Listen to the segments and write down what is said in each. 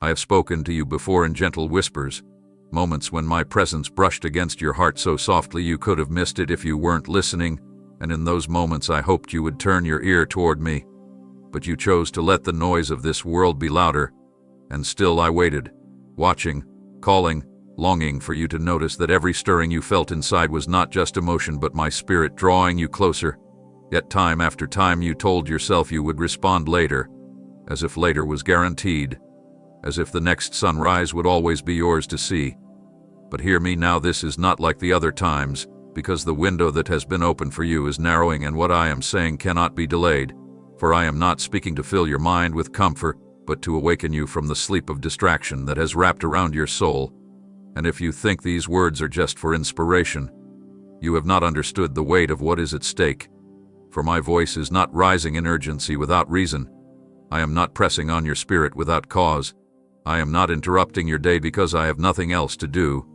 I have spoken to you before in gentle whispers, moments when my presence brushed against your heart so softly you could have missed it if you weren't listening, and in those moments I hoped you would turn your ear toward me. But you chose to let the noise of this world be louder, and still I waited, watching, calling, longing for you to notice that every stirring you felt inside was not just emotion but my spirit drawing you closer. Yet time after time you told yourself you would respond later, as if later was guaranteed, as if the next sunrise would always be yours to see. But hear me now, this is not like the other times, because the window that has been opened for you is narrowing and what I am saying cannot be delayed. For I am not speaking to fill your mind with comfort, but to awaken you from the sleep of distraction that has wrapped around your soul. And if you think these words are just for inspiration, you have not understood the weight of what is at stake. For my voice is not rising in urgency without reason. I am not pressing on your spirit without cause. I am not interrupting your day because I have nothing else to do.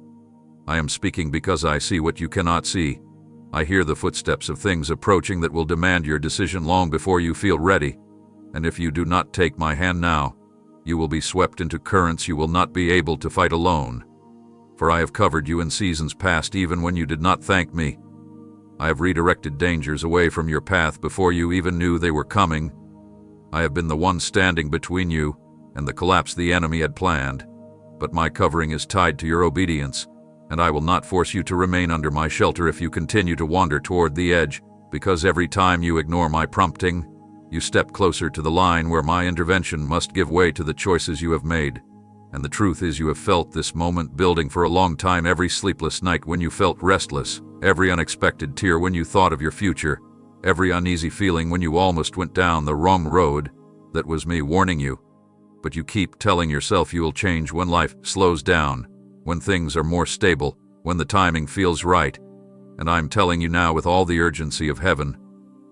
I am speaking because I see what you cannot see. I hear the footsteps of things approaching that will demand your decision long before you feel ready. And if you do not take my hand now, you will be swept into currents you will not be able to fight alone. For I have covered you in seasons past even when you did not thank me. I have redirected dangers away from your path before you even knew they were coming. I have been the one standing between you and the collapse the enemy had planned. But my covering is tied to your obedience, and I will not force you to remain under my shelter if you continue to wander toward the edge, because every time you ignore my prompting, you step closer to the line where my intervention must give way to the choices you have made. And the truth is you have felt this moment building for a long time, every sleepless night when you felt restless, every unexpected tear when you thought of your future, every uneasy feeling when you almost went down the wrong road. That was me warning you. But you keep telling yourself you will change when life slows down, when things are more stable, when the timing feels right. And I'm telling you now with all the urgency of heaven,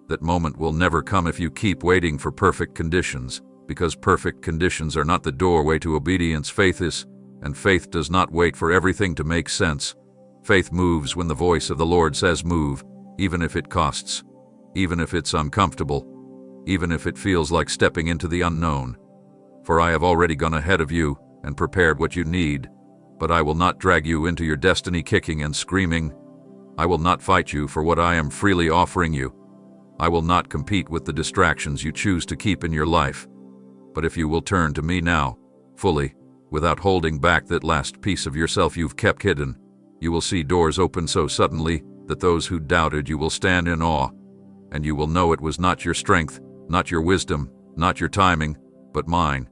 that moment will never come if you keep waiting for perfect conditions, because perfect conditions are not the doorway to obedience. Faith is, and faith does not wait for everything to make sense. Faith moves when the voice of the Lord says move, even if it costs, even if it's uncomfortable, even if it feels like stepping into the unknown. For I have already gone ahead of you and prepared what you need, but I will not drag you into your destiny kicking and screaming. I will not fight you for what I am freely offering you. I will not compete with the distractions you choose to keep in your life. But if you will turn to me now, fully, without holding back that last piece of yourself you've kept hidden, you will see doors open so suddenly that those who doubted you will stand in awe, and you will know it was not your strength, not your wisdom, not your timing, but mine.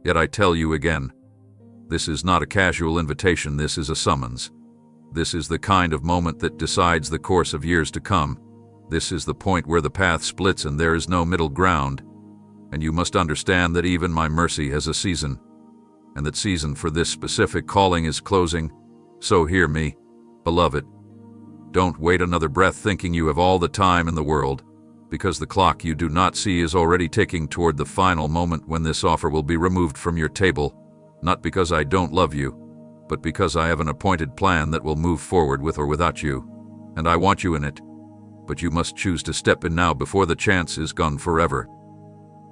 Yet I tell you again, this is not a casual invitation, this is a summons. This is the kind of moment that decides the course of years to come. This is the point where the path splits and there is no middle ground. And you must understand that even my mercy has a season, and that season for this specific calling is closing. So hear me, beloved. Don't wait another breath thinking you have all the time in the world, because the clock you do not see is already ticking toward the final moment when this offer will be removed from your table, not because I don't love you, but because I have an appointed plan that will move forward with or without you, and I want you in it. But you must choose to step in now before the chance is gone forever.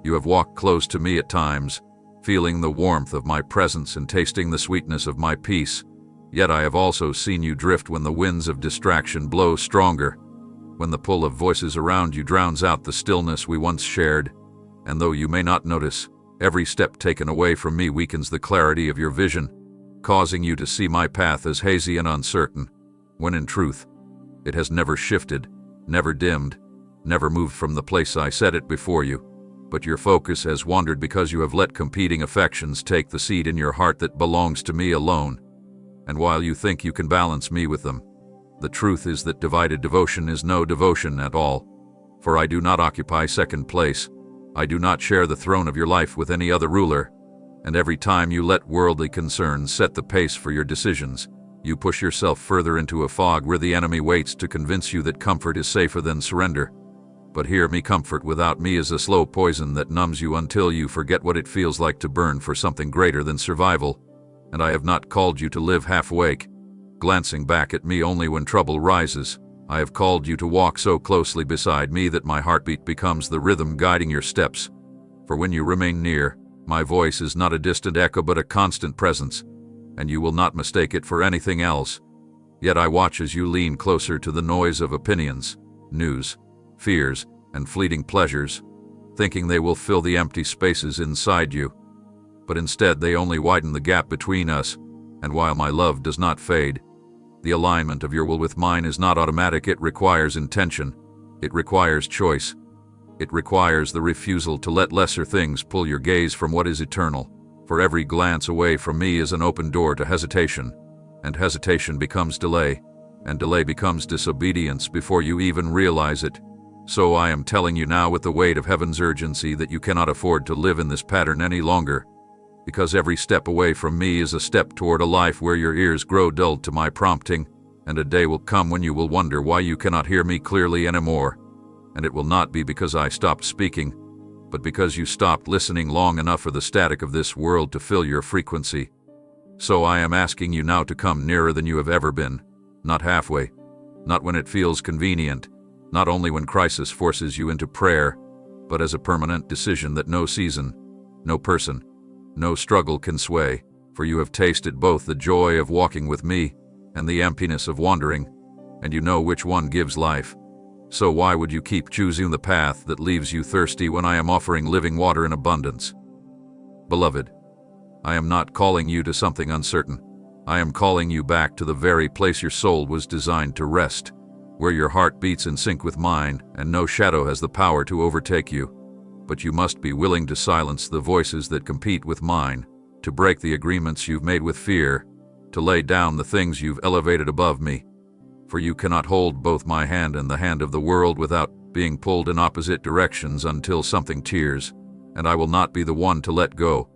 You have walked close to me at times, feeling the warmth of my presence and tasting the sweetness of my peace. Yet I have also seen you drift when the winds of distraction blow stronger, when the pull of voices around you drowns out the stillness we once shared. And though you may not notice, every step taken away from me weakens the clarity of your vision, causing you to see my path as hazy and uncertain, when in truth, it has never shifted, never dimmed, never moved from the place I set it before you. But your focus has wandered because you have let competing affections take the seat in your heart that belongs to me alone. And while you think you can balance me with them, the truth is that divided devotion is no devotion at all. For I do not occupy second place. I do not share the throne of your life with any other ruler. And every time you let worldly concerns set the pace for your decisions, you push yourself further into a fog where the enemy waits to convince you that comfort is safer than surrender. But hear me, comfort without me is a slow poison that numbs you until you forget what it feels like to burn for something greater than survival. And I have not called you to live half-awake, glancing back at me only when trouble rises. I have called you to walk so closely beside me that my heartbeat becomes the rhythm guiding your steps. For when you remain near, My voice is not a distant echo but a constant presence, and you will not mistake it for anything else. Yet I watch as you lean closer to the noise of opinions, news, fears, and fleeting pleasures, thinking they will fill the empty spaces inside you. But instead they only widen the gap between us, and while my love does not fade, the alignment of your will with mine is not automatic. It requires intention. It requires choice. It requires the refusal to let lesser things pull your gaze from what is eternal. For every glance away from me is an open door to hesitation, and hesitation becomes delay, and delay becomes disobedience before you even realize it. So I am telling you now with the weight of heaven's urgency that you cannot afford to live in this pattern any longer, because every step away from me is a step toward a life where your ears grow dulled to my prompting, and a day will come when you will wonder why you cannot hear me clearly anymore. And it will not be because I stopped speaking, but because you stopped listening long enough for the static of this world to fill your frequency. So I am asking you now to come nearer than you have ever been, not halfway, not when it feels convenient, not only when crisis forces you into prayer, but as a permanent decision that no season, no person, no struggle can sway, for you have tasted both the joy of walking with me and the emptiness of wandering, and you know which one gives life. So why would you keep choosing the path that leaves you thirsty when I am offering living water in abundance? Beloved, I am not calling you to something uncertain. I am calling you back to the very place your soul was designed to rest, where your heart beats in sync with mine, and no shadow has the power to overtake you. But you must be willing to silence the voices that compete with mine, to break the agreements you've made with fear, to lay down the things you've elevated above me. For you cannot hold both my hand and the hand of the world without being pulled in opposite directions until something tears, and I will not be the one to let go.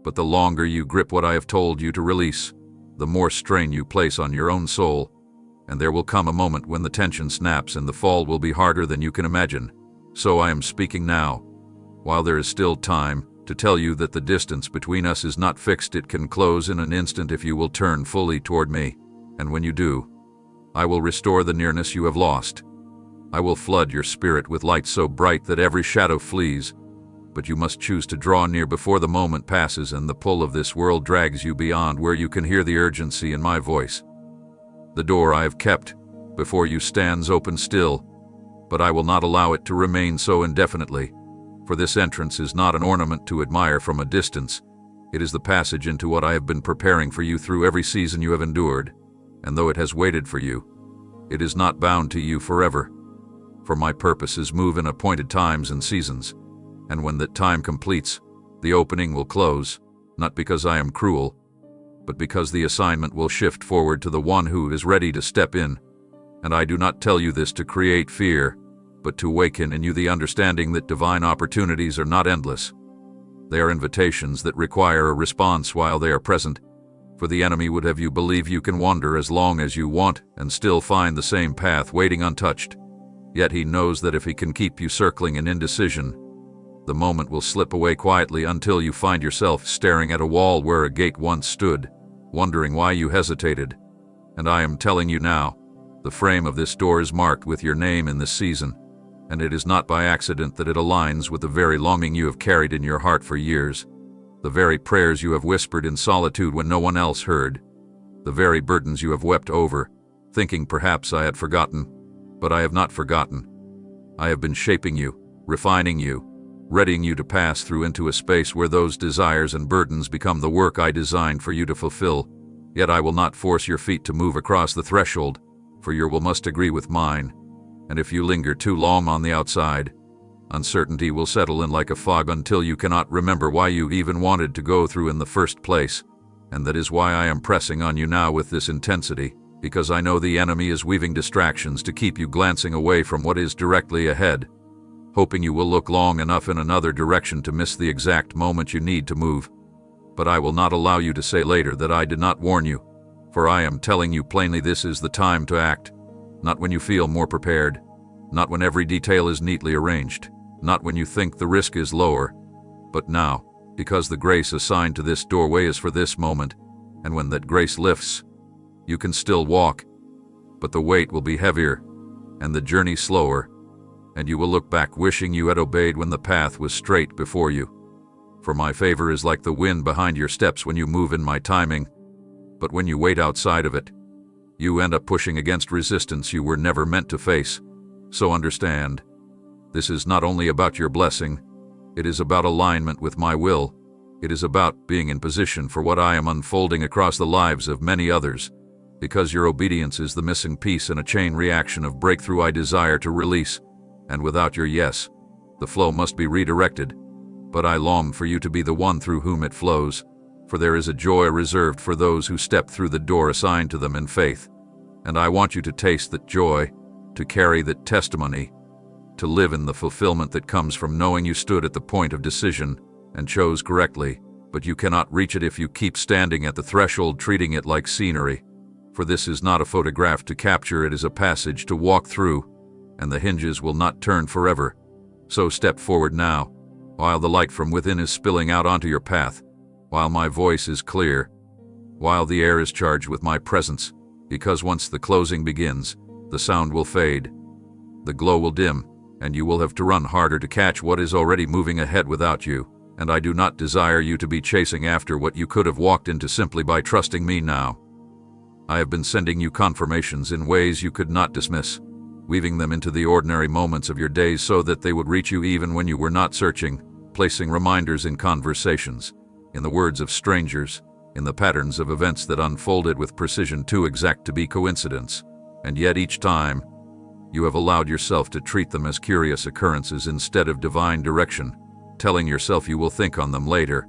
But the longer you grip what I have told you to release, the more strain you place on your own soul, and there will come a moment when the tension snaps and the fall will be harder than you can imagine. So I am speaking now, while there is still time, to tell you that the distance between us is not fixed. It can close in an instant if you will turn fully toward me, and when you do, I will restore the nearness you have lost. I will flood your spirit with light so bright that every shadow flees, but you must choose to draw near before the moment passes and the pull of this world drags you beyond where you can hear the urgency in my voice. The door I have kept before you stands open still, but I will not allow it to remain so indefinitely, for this entrance is not an ornament to admire from a distance. It is the passage into what I have been preparing for you through every season you have endured. And though it has waited for you, it is not bound to you forever. For my purposes move in appointed times and seasons, and when that time completes, the opening will close, not because I am cruel, but because the assignment will shift forward to the one who is ready to step in. And I do not tell you this to create fear, but to awaken in you the understanding that divine opportunities are not endless. They are invitations that require a response while they are present. For the enemy would have you believe you can wander as long as you want and still find the same path waiting untouched. Yet he knows that if he can keep you circling in indecision, the moment will slip away quietly until you find yourself staring at a wall where a gate once stood, wondering why you hesitated. And I am telling you now, the frame of this door is marked with your name in this season, and it is not by accident that it aligns with the very longing you have carried in your heart for years. The very prayers you have whispered in solitude when no one else heard, the very burdens you have wept over, thinking perhaps I had forgotten, but I have not forgotten. I have been shaping you, refining you, readying you to pass through into a space where those desires and burdens become the work I designed for you to fulfill. Yet I will not force your feet to move across the threshold, for your will must agree with mine, and if you linger too long on the outside, uncertainty will settle in like a fog until you cannot remember why you even wanted to go through in the first place. And that is why I am pressing on you now with this intensity, because I know the enemy is weaving distractions to keep you glancing away from what is directly ahead, hoping you will look long enough in another direction to miss the exact moment you need to move. But I will not allow you to say later that I did not warn you, for I am telling you plainly this is the time to act, not when you feel more prepared, not when every detail is neatly arranged, not when you think the risk is lower, but now, because the grace assigned to this doorway is for this moment, and when that grace lifts, you can still walk, but the weight will be heavier, and the journey slower, and you will look back wishing you had obeyed when the path was straight before you. For my favor is like the wind behind your steps when you move in my timing, but when you wait outside of it, you end up pushing against resistance you were never meant to face. So understand, this is not only about your blessing, it is about alignment with my will. It is about being in position for what I am unfolding across the lives of many others, because your obedience is the missing piece in a chain reaction of breakthrough I desire to release, and without your yes, the flow must be redirected. But I long for you to be the one through whom it flows, for there is a joy reserved for those who step through the door assigned to them in faith. And I want you to taste that joy, to carry that testimony, to live in the fulfillment that comes from knowing you stood at the point of decision and chose correctly, but you cannot reach it if you keep standing at the threshold treating it like scenery. For this is not a photograph to capture, it is a passage to walk through, and the hinges will not turn forever. So step forward now, while the light from within is spilling out onto your path, while my voice is clear, while the air is charged with my presence, because once the closing begins, the sound will fade, the glow will dim, and you will have to run harder to catch what is already moving ahead without you. And I do not desire you to be chasing after what you could have walked into simply by trusting me now. I have been sending you confirmations in ways you could not dismiss, weaving them into the ordinary moments of your days so that they would reach you even when you were not searching, placing reminders in conversations, in the words of strangers, in the patterns of events that unfolded with precision too exact to be coincidence. And yet each time, you have allowed yourself to treat them as curious occurrences instead of divine direction, telling yourself you will think on them later.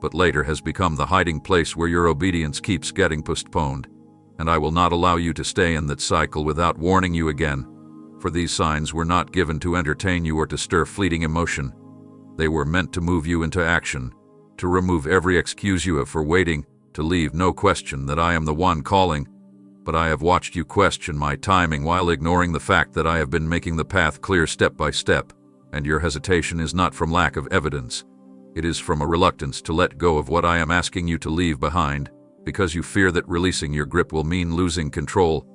But later has become the hiding place where your obedience keeps getting postponed. And I will not allow you to stay in that cycle without warning you again. For these signs were not given to entertain you or to stir fleeting emotion. They were meant to move you into action, to remove every excuse you have for waiting, to leave no question that I am the one calling. But I have watched you question my timing while ignoring the fact that I have been making the path clear step by step. And your hesitation is not from lack of evidence. It is from a reluctance to let go of what I am asking you to leave behind, because you fear that releasing your grip will mean losing control.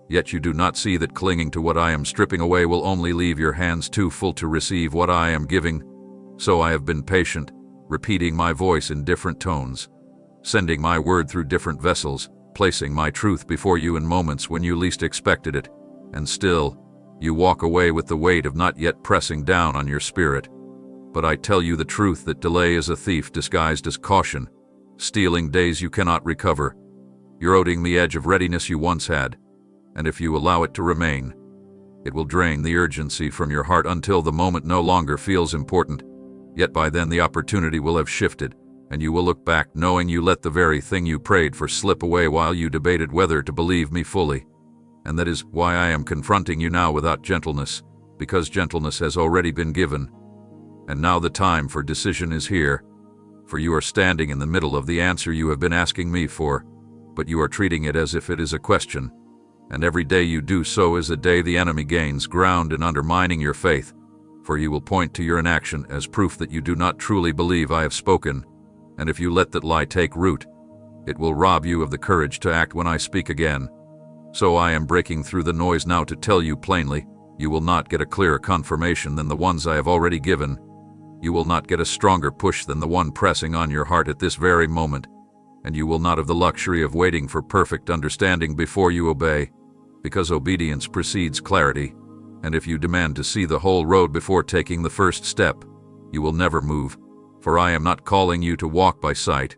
Yet you do not see that clinging to what I am stripping away will only leave your hands too full to receive what I am giving. So I have been patient, repeating my voice in different tones, sending my word through different vessels, placing my truth before you in moments when you least expected it. And still, you walk away with the weight of not yet pressing down on your spirit. But I tell you the truth that delay is a thief disguised as caution, stealing days you cannot recover, eroding the edge of readiness you once had. And if you allow it to remain, it will drain the urgency from your heart until the moment no longer feels important. Yet by then the opportunity will have shifted, and you will look back knowing you let the very thing you prayed for slip away while you debated whether to believe me fully. And that is why I am confronting you now without gentleness, because gentleness has already been given. And now the time for decision is here, for you are standing in the middle of the answer you have been asking me for, but you are treating it as if it is a question. And every day you do so is a day the enemy gains ground in undermining your faith, for he will point to your inaction as proof that you do not truly believe I have spoken. And if you let that lie take root, it will rob you of the courage to act when I speak again. So I am breaking through the noise now to tell you plainly, you will not get a clearer confirmation than the ones I have already given. You will not get a stronger push than the one pressing on your heart at this very moment. And you will not have the luxury of waiting for perfect understanding before you obey, because obedience precedes clarity. And if you demand to see the whole road before taking the first step, you will never move. For I am not calling you to walk by sight.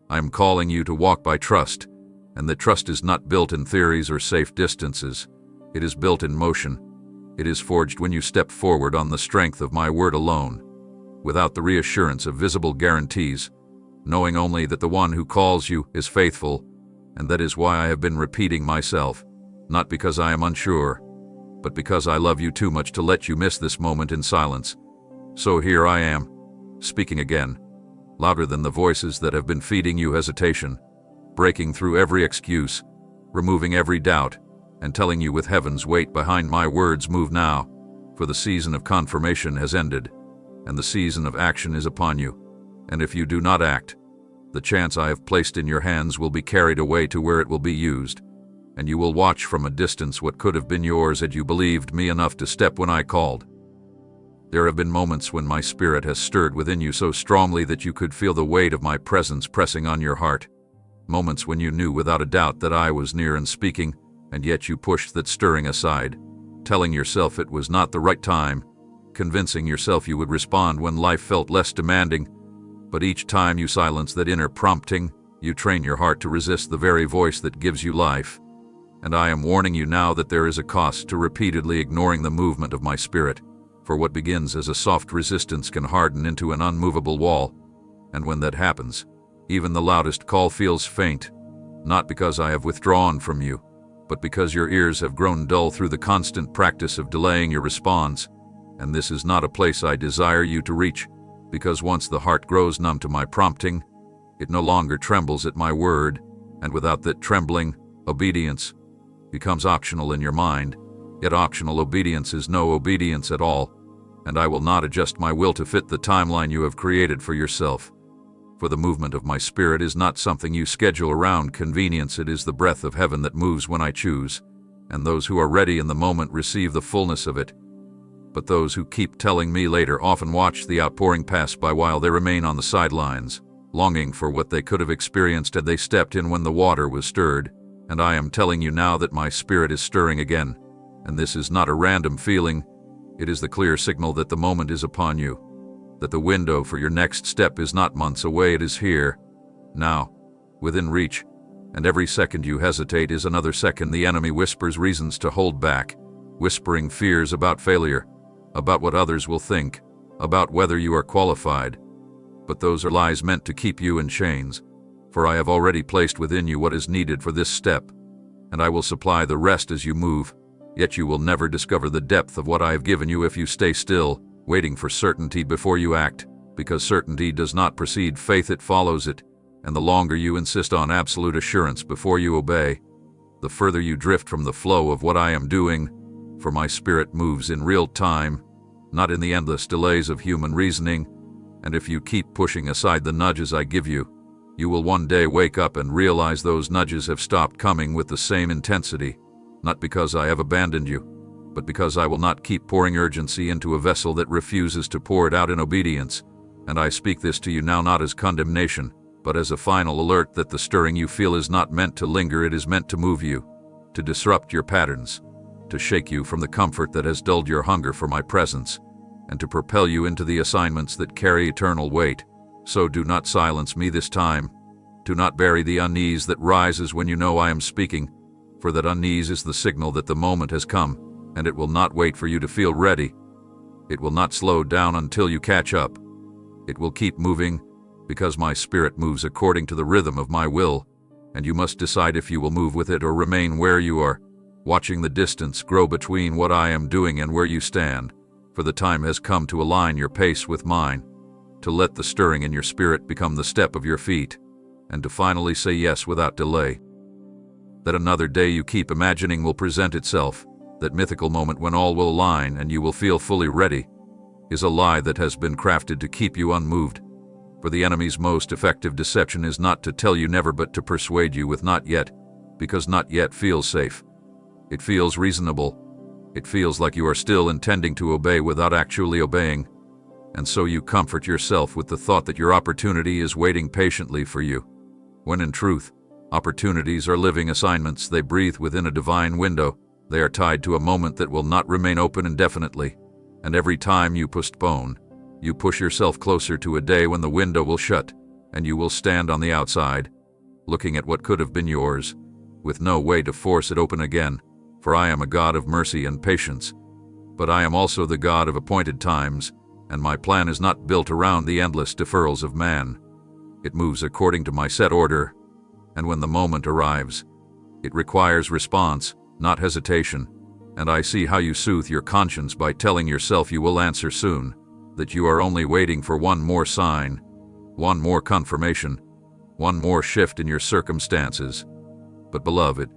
I am calling you to walk by trust. And the trust is not built in theories or safe distances. It is built in motion. It is forged when you step forward on the strength of my word alone, without the reassurance of visible guarantees, knowing only that the one who calls you is faithful. And that is why I have been repeating myself, not because I am unsure, but because I love you too much to let you miss this moment in silence. So here I am, speaking again, louder than the voices that have been feeding you hesitation, breaking through every excuse, removing every doubt, and telling you with heaven's weight behind my words, move now, for the season of confirmation has ended, and the season of action is upon you. And if you do not act, the chance I have placed in your hands will be carried away to where it will be used, and you will watch from a distance what could have been yours had you believed me enough to step when I called. There have been moments when my spirit has stirred within you so strongly that you could feel the weight of my presence pressing on your heart. Moments when you knew without a doubt that I was near and speaking, and yet you pushed that stirring aside, telling yourself it was not the right time, convincing yourself you would respond when life felt less demanding. But each time you silence that inner prompting, you train your heart to resist the very voice that gives you life. And I am warning you now that there is a cost to repeatedly ignoring the movement of my spirit, for what begins as a soft resistance can harden into an unmovable wall. And when that happens, even the loudest call feels faint, not because I have withdrawn from you, but because your ears have grown dull through the constant practice of delaying your response. And this is not a place I desire you to reach, because once the heart grows numb to my prompting, it no longer trembles at my word, and without that trembling, obedience becomes optional in your mind. Yet optional obedience is no obedience at all, and I will not adjust my will to fit the timeline you have created for yourself. For the movement of my spirit is not something you schedule around convenience, it is the breath of heaven that moves when I choose, and those who are ready in the moment receive the fullness of it. But those who keep telling me later often watch the outpouring pass by while they remain on the sidelines, longing for what they could have experienced had they stepped in when the water was stirred. And I am telling you now that my spirit is stirring again, and this is not a random feeling. It is the clear signal that the moment is upon you, that the window for your next step is not months away, it is here, now, within reach. And every second you hesitate is another second the enemy whispers reasons to hold back, whispering fears about failure, about what others will think, about whether you are qualified. But those are lies meant to keep you in chains, for I have already placed within you what is needed for this step, and I will supply the rest as you move. Yet you will never discover the depth of what I have given you if you stay still, waiting for certainty before you act, because certainty does not precede faith, it follows it. And the longer you insist on absolute assurance before you obey, the further you drift from the flow of what I am doing. For my spirit moves in real time, not in the endless delays of human reasoning. And if you keep pushing aside the nudges I give you, you will one day wake up and realize those nudges have stopped coming with the same intensity, not because I have abandoned you, but because I will not keep pouring urgency into a vessel that refuses to pour it out in obedience. And I speak this to you now not as condemnation, but as a final alert that the stirring you feel is not meant to linger, it is meant to move you, to disrupt your patterns, to shake you from the comfort that has dulled your hunger for my presence, and to propel you into the assignments that carry eternal weight. So do not silence me this time. Do not bury the unease that rises when you know I am speaking, for that unease is the signal that the moment has come, and it will not wait for you to feel ready. It will not slow down until you catch up. It will keep moving, because my spirit moves according to the rhythm of my will, and you must decide if you will move with it or remain where you are, watching the distance grow between what I am doing and where you stand. For the time has come to align your pace with mine, to let the stirring in your spirit become the step of your feet, and to finally say yes without delay. That another day you keep imagining will present itself, that mythical moment when all will align and you will feel fully ready, is a lie that has been crafted to keep you unmoved. For the enemy's most effective deception is not to tell you never, but to persuade you with not yet, because not yet feels safe. It feels reasonable. It feels like you are still intending to obey without actually obeying. And so you comfort yourself with the thought that your opportunity is waiting patiently for you, when in truth, opportunities are living assignments. They breathe within a divine window. They are tied to a moment that will not remain open indefinitely. And every time you postpone, you push yourself closer to a day when the window will shut, and you will stand on the outside, looking at what could have been yours, with no way to force it open again. For I am a God of mercy and patience, but I am also the God of appointed times, and my plan is not built around the endless deferrals of man. It moves according to my set order, and when the moment arrives, it requires response, not hesitation. And I see how you soothe your conscience by telling yourself you will answer soon, that you are only waiting for one more sign, one more confirmation, one more shift in your circumstances. But beloved,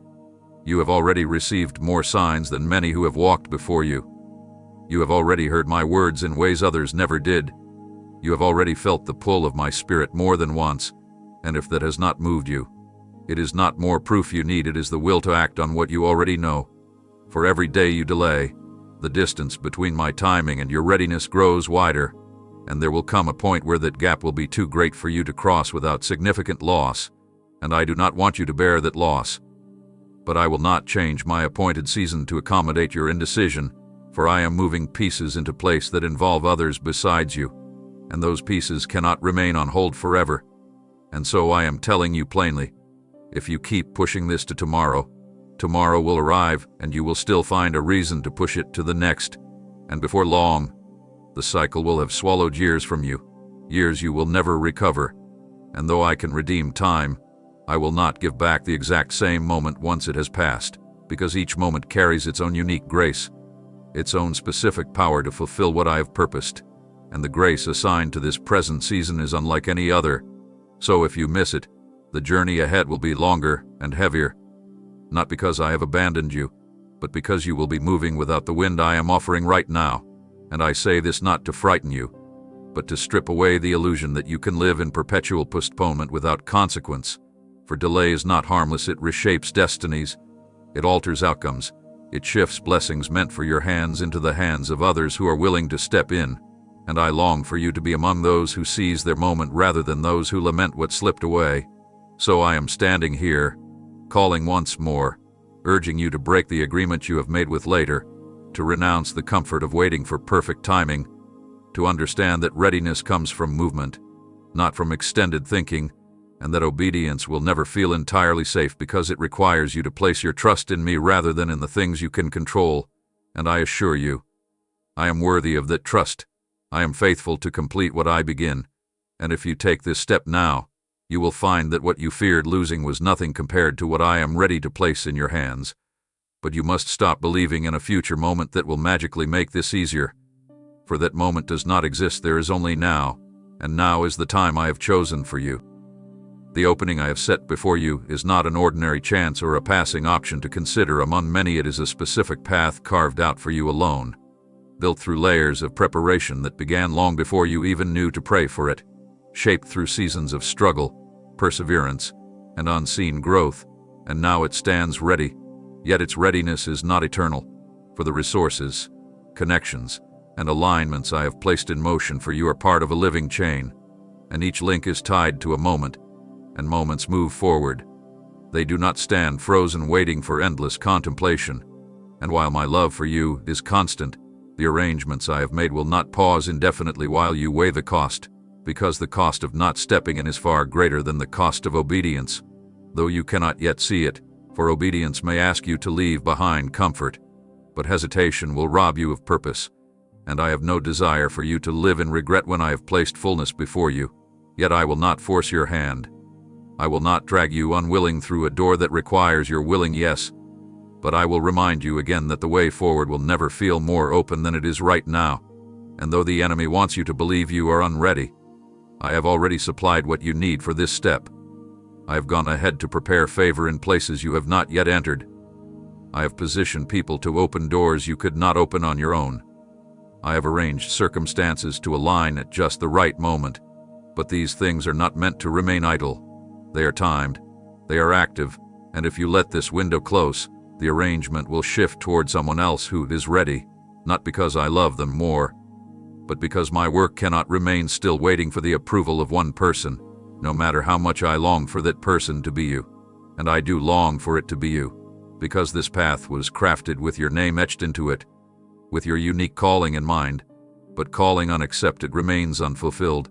you have already received more signs than many who have walked before you. You have already heard my words in ways others never did. You have already felt the pull of my spirit more than once, and if that has not moved you, it is not more proof you need, it is the will to act on what you already know. For every day you delay, The distance between my timing and your readiness grows wider, and there will come a point where that gap will be too great for you to cross without significant loss, and I do not want you to bear that loss. But I will not change my appointed season to accommodate your indecision, for I am moving pieces into place that involve others besides you, and those pieces cannot remain on hold forever. And so I am telling you plainly, if you keep pushing this to tomorrow, tomorrow will arrive and you will still find a reason to push it to the next, and before long, the cycle will have swallowed years from you, years you will never recover. And though I can redeem time, I will not give back the exact same moment once it has passed, because each moment carries its own unique grace, its own specific power to fulfill what I have purposed, and the grace assigned to this present season is unlike any other. So if you miss it, the journey ahead will be longer and heavier, not because I have abandoned you, but because you will be moving without the wind I am offering right now. And I say this not to frighten you, but to strip away the illusion that you can live in perpetual postponement without consequence. For delay is not harmless, it reshapes destinies, it alters outcomes, it shifts blessings meant for your hands into the hands of others who are willing to step in. And I long for you to be among those who seize their moment rather than those who lament what slipped away. So I am standing here, calling once more, urging you to break the agreement you have made with later, to renounce the comfort of waiting for perfect timing, to understand that readiness comes from movement, not from extended thinking, and that obedience will never feel entirely safe because it requires you to place your trust in me rather than in the things you can control. And I assure you, I am worthy of that trust. I am faithful to complete what I begin, and if you take this step now, you will find that what you feared losing was nothing compared to what I am ready to place in your hands. But you must stop believing in a future moment that will magically make this easier. For that moment does not exist, there is only now, and now is the time I have chosen for you. The opening I have set before you is not an ordinary chance or a passing option to consider among many. It is a specific path carved out for you alone, built through layers of preparation that began long before you even knew to pray for it, shaped through seasons of struggle, perseverance, and unseen growth, and now it stands ready. Yet its readiness is not eternal, for the resources, connections, and alignments I have placed in motion for you are part of a living chain, and each link is tied to a moment, and moments move forward. They do not stand frozen waiting for endless contemplation, and while my love for you is constant, the arrangements I have made will not pause indefinitely while you weigh the cost, because the cost of not stepping in is far greater than the cost of obedience, though you cannot yet see it. For obedience may ask you to leave behind comfort, but hesitation will rob you of purpose, and I have no desire for you to live in regret when I have placed fullness before you. Yet I will not force your hand. I will not drag you unwilling through a door that requires your willing yes, but I will remind you again that the way forward will never feel more open than it is right now, and though the enemy wants you to believe you are unready, I have already supplied what you need for this step. I have gone ahead to prepare favor in places you have not yet entered. I have positioned people to open doors you could not open on your own. I have arranged circumstances to align at just the right moment. But these things are not meant to remain idle. They are timed, they are active, and if you let this window close, the arrangement will shift toward someone else who is ready, not because I love them more, but because my work cannot remain still waiting for the approval of one person. No matter how much I long for that person to be you, and I do long for it to be you, because this path was crafted with your name etched into it, with your unique calling in mind, but calling unaccepted remains unfulfilled,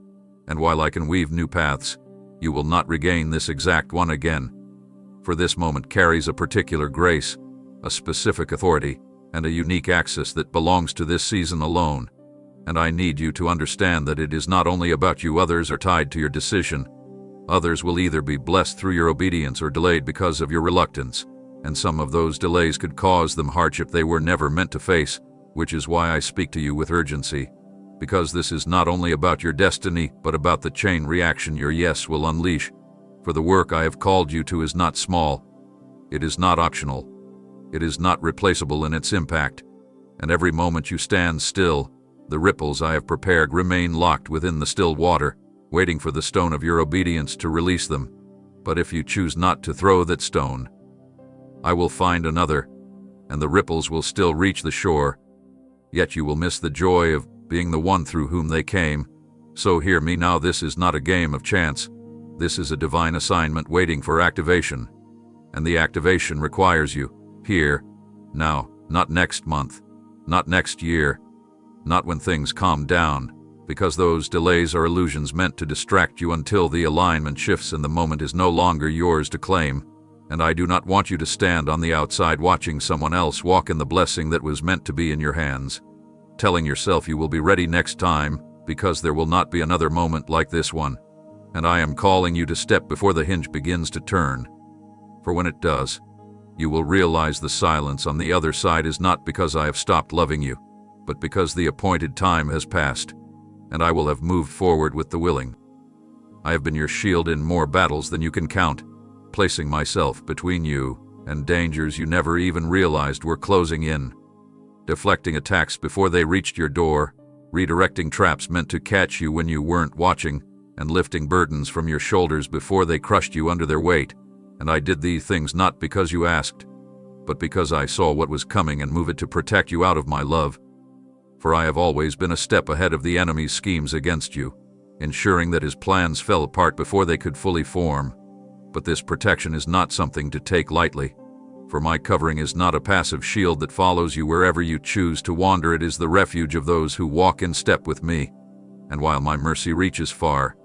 and while I can weave new paths, you will not regain this exact one again. For this moment carries a particular grace, a specific authority, and a unique access that belongs to this season alone. And I need you to understand that it is not only about you. Others are tied to your decision. Others will either be blessed through your obedience or delayed because of your reluctance, and some of those delays could cause them hardship they were never meant to face, which is why I speak to you with urgency, because this is not only about your destiny, but about the chain reaction your yes will unleash. For the work I have called you to is not small, it is not optional, it is not replaceable in its impact, and every moment you stand still, the ripples I have prepared remain locked within the still water, waiting for the stone of your obedience to release them. But if you choose not to throw that stone, I will find another, and the ripples will still reach the shore, yet you will miss the joy of being the one through whom they came. So hear me now, this is not a game of chance. This is a divine assignment waiting for activation. And the activation requires you, here, now, not next month, not next year, not when things calm down, because those delays are illusions meant to distract you until the alignment shifts and the moment is no longer yours to claim. And I do not want you to stand on the outside watching someone else walk in the blessing that was meant to be in your hands, telling yourself you will be ready next time, because there will not be another moment like this one. And I am calling you to step before the hinge begins to turn. For when it does, you will realize the silence on the other side is not because I have stopped loving you, but because the appointed time has passed, and I will have moved forward with the willing. I have been your shield in more battles than you can count, placing myself between you and dangers you never even realized were closing in, deflecting attacks before they reached your door, redirecting traps meant to catch you when you weren't watching, and lifting burdens from your shoulders before they crushed you under their weight. And I did these things not because you asked, but because I saw what was coming and moved it to protect you out of my love. For I have always been a step ahead of the enemy's schemes against you, ensuring that his plans fell apart before they could fully form. But this protection is not something to take lightly, for my covering is not a passive shield that follows you wherever you choose to wander. It is the refuge of those who walk in step with me. And while my mercy reaches far,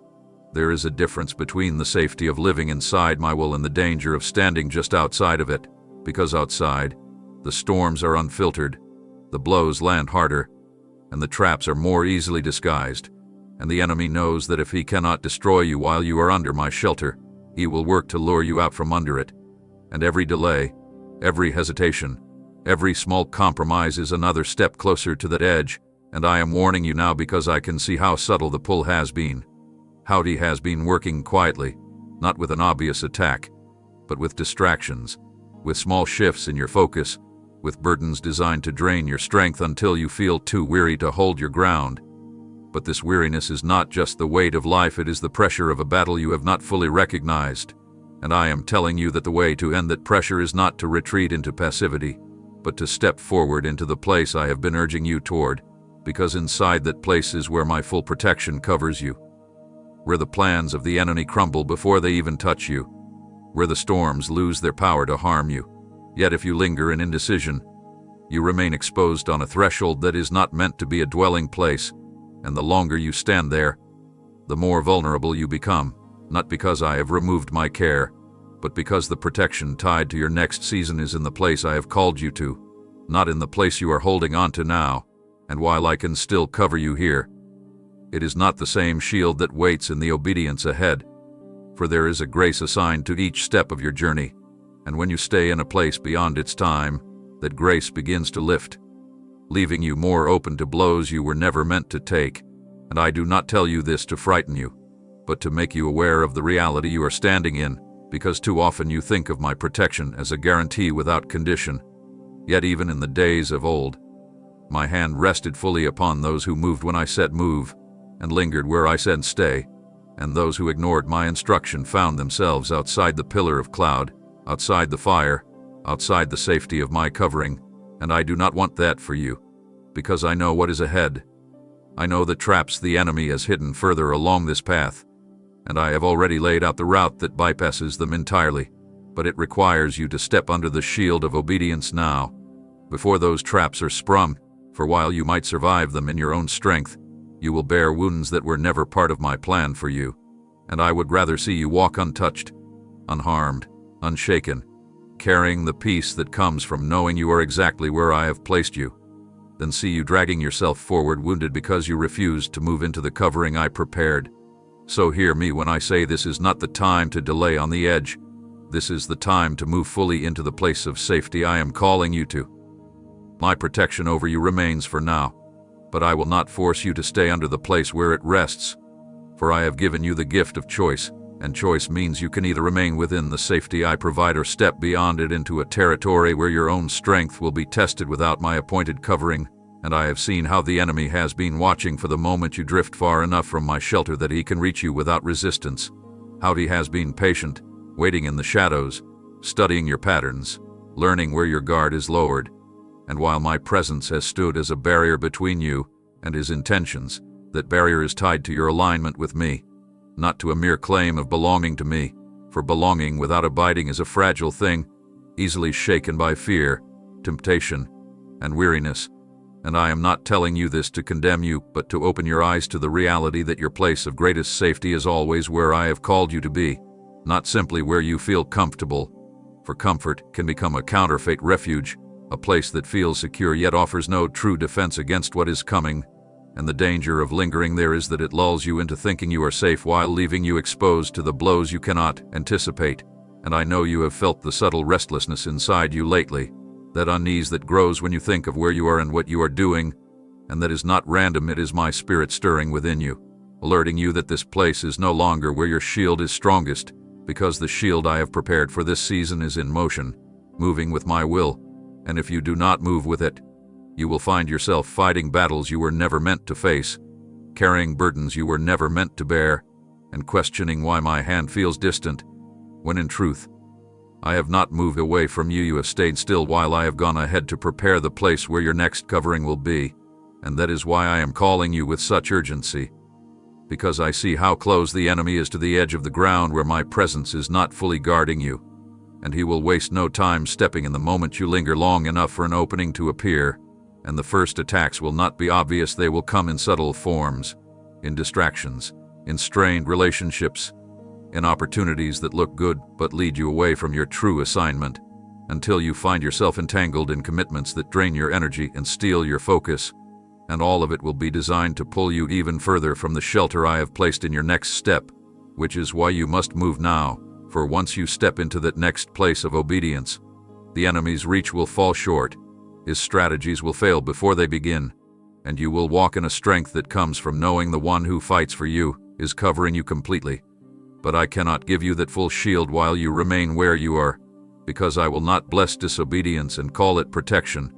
there is a difference between the safety of living inside my will and the danger of standing just outside of it, because outside, the storms are unfiltered, the blows land harder, and the traps are more easily disguised, and the enemy knows that if he cannot destroy you while you are under my shelter, he will work to lure you out from under it. And every delay, every hesitation, every small compromise is another step closer to that edge, and I am warning you now because I can see how subtle the pull has been. How he has been working quietly, not with an obvious attack, but with distractions, with small shifts in your focus, with burdens designed to drain your strength until you feel too weary to hold your ground. But this weariness is not just the weight of life, it is the pressure of a battle you have not fully recognized. And I am telling you that the way to end that pressure is not to retreat into passivity, but to step forward into the place I have been urging you toward, because inside that place is where my full protection covers you, where the plans of the enemy crumble before they even touch you, where the storms lose their power to harm you. Yet if you linger in indecision, you remain exposed on a threshold that is not meant to be a dwelling place, and the longer you stand there, the more vulnerable you become, not because I have removed my care, but because the protection tied to your next season is in the place I have called you to, not in the place you are holding on to now. And while I can still cover you here, it is not the same shield that waits in the obedience ahead, for there is a grace assigned to each step of your journey, and when you stay in a place beyond its time, that grace begins to lift, leaving you more open to blows you were never meant to take. And I do not tell you this to frighten you, but to make you aware of the reality you are standing in, because too often you think of my protection as a guarantee without condition. Yet even in the days of old, my hand rested fully upon those who moved when I said move, and lingered where I said stay, and those who ignored my instruction found themselves outside the pillar of cloud, outside the fire, outside the safety of my covering. And I do not want that for you, because I know what is ahead. I know the traps the enemy has hidden further along this path, and I have already laid out the route that bypasses them entirely. But it requires you to step under the shield of obedience now, before those traps are sprung, for while you might survive them in your own strength, you will bear wounds that were never part of my plan for you. And I would rather see you walk untouched, unharmed, unshaken, carrying the peace that comes from knowing you are exactly where I have placed you, than see you dragging yourself forward wounded because you refused to move into the covering I prepared. So hear me when I say this is not the time to delay on the edge. This is the time to move fully into the place of safety I am calling you to. My protection over you remains for now, but I will not force you to stay under the place where it rests, for I have given you the gift of choice, and choice means you can either remain within the safety I provide or step beyond it into a territory where your own strength will be tested without my appointed covering. And I have seen how the enemy has been watching for the moment you drift far enough from my shelter that he can reach you without resistance, how he has been patient, waiting in the shadows, studying your patterns, learning where your guard is lowered, And while my presence has stood as a barrier between you and his intentions, that barrier is tied to your alignment with me, not to a mere claim of belonging to me, for belonging without abiding is a fragile thing, easily shaken by fear, temptation, and weariness. And I am not telling you this to condemn you, but to open your eyes to the reality that your place of greatest safety is always where I have called you to be, not simply where you feel comfortable, for comfort can become a counterfeit refuge, a place that feels secure yet offers no true defense against what is coming, and the danger of lingering there is that it lulls you into thinking you are safe while leaving you exposed to the blows you cannot anticipate. And I know you have felt the subtle restlessness inside you lately, that unease that grows when you think of where you are and what you are doing, and that is not random. It is my spirit stirring within you, alerting you that this place is no longer where your shield is strongest, because the shield I have prepared for this season is in motion, moving with my will, and if you do not move with it, you will find yourself fighting battles you were never meant to face, carrying burdens you were never meant to bear, and questioning why my hand feels distant, when in truth, I have not moved away from you. You have stayed still while I have gone ahead to prepare the place where your next covering will be, and that is why I am calling you with such urgency, because I see how close the enemy is to the edge of the ground where my presence is not fully guarding you, and he will waste no time stepping in the moment you linger long enough for an opening to appear, and the first attacks will not be obvious. They will come in subtle forms, in distractions, in strained relationships, in opportunities that look good but lead you away from your true assignment, until you find yourself entangled in commitments that drain your energy and steal your focus, and all of it will be designed to pull you even further from the shelter I have placed in your next step, which is why you must move now, for once you step into that next place of obedience, the enemy's reach will fall short, his strategies will fail before they begin, and you will walk in a strength that comes from knowing the one who fights for you is covering you completely. But I cannot give you that full shield while you remain where you are, because I will not bless disobedience and call it protection,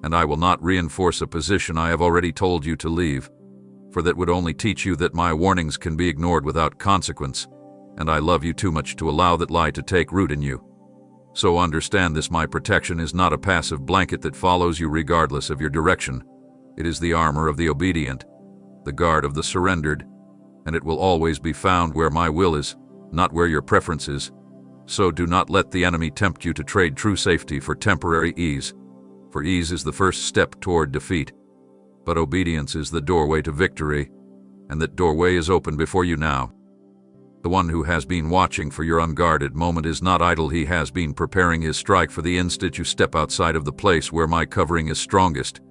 and I will not reinforce a position I have already told you to leave, for that would only teach you that my warnings can be ignored without consequence, and I love you too much to allow that lie to take root in you. So understand this: my protection is not a passive blanket that follows you regardless of your direction. It is the armor of the obedient, the guard of the surrendered, and it will always be found where my will is, not where your preference is. So do not let the enemy tempt you to trade true safety for temporary ease, for ease is the first step toward defeat, but obedience is the doorway to victory, and that doorway is open before you now. The one who has been watching for your unguarded moment is not idle. He has been preparing his strike for the instant you step outside of the place where my covering is strongest,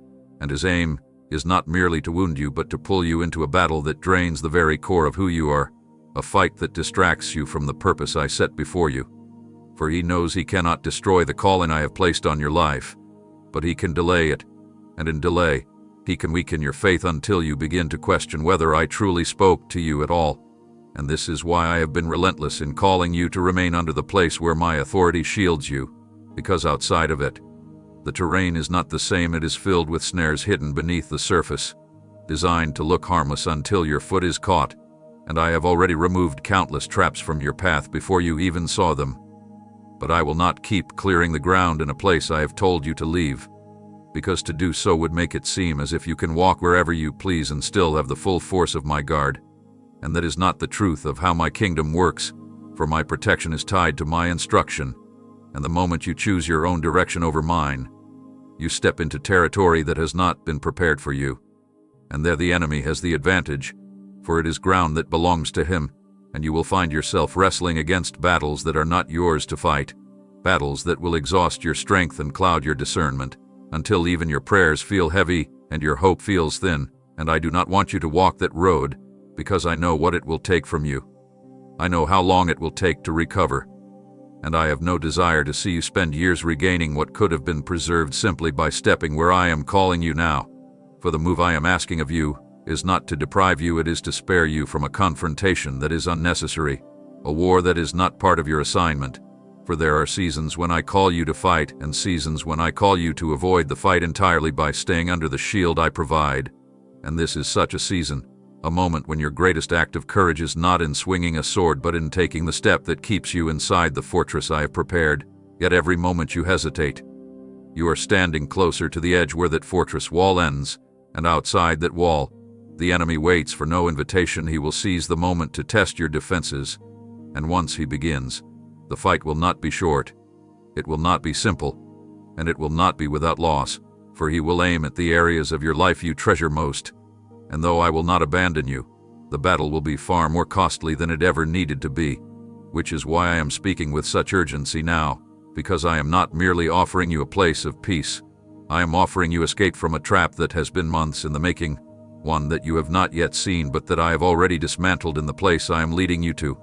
and his aim is not merely to wound you but to pull you into a battle that drains the very core of who you are, a fight that distracts you from the purpose I set before you. For he knows he cannot destroy the calling I have placed on your life, but he can delay it, and in delay, he can weaken your faith until you begin to question whether I truly spoke to you at all. And this is why I have been relentless in calling you to remain under the place where my authority shields you, because outside of it, the terrain is not the same. It is filled with snares hidden beneath the surface, designed to look harmless until your foot is caught, and I have already removed countless traps from your path before you even saw them. But I will not keep clearing the ground in a place I have told you to leave, because to do so would make it seem as if you can walk wherever you please and still have the full force of my guard. And that is not the truth of how my kingdom works, for my protection is tied to my instruction, and the moment you choose your own direction over mine, you step into territory that has not been prepared for you. And there the enemy has the advantage, for it is ground that belongs to him, and you will find yourself wrestling against battles that are not yours to fight, battles that will exhaust your strength and cloud your discernment, until even your prayers feel heavy and your hope feels thin. And I do not want you to walk that road, because I know what it will take from you. I know how long it will take to recover, and I have no desire to see you spend years regaining what could have been preserved simply by stepping where I am calling you now. For the move I am asking of you is not to deprive you, it is to spare you from a confrontation that is unnecessary, a war that is not part of your assignment. For there are seasons when I call you to fight, and seasons when I call you to avoid the fight entirely by staying under the shield I provide. And this is such a season, a moment when your greatest act of courage is not in swinging a sword but in taking the step that keeps you inside the fortress I have prepared. Yet every moment you hesitate, You are standing closer to the edge where that fortress wall ends, and outside that wall, the enemy waits for no invitation. He will seize the moment to test your defenses, and once he begins, the fight will not be short. It will not be simple, and it will not be without loss, for he will aim at the areas of your life you treasure most. And though I will not abandon you, the battle will be far more costly than it ever needed to be, which is why I am speaking with such urgency now, because I am not merely offering you a place of peace. I am offering you escape from a trap that has been months in the making, one that you have not yet seen but that I have already dismantled in the place I am leading you to.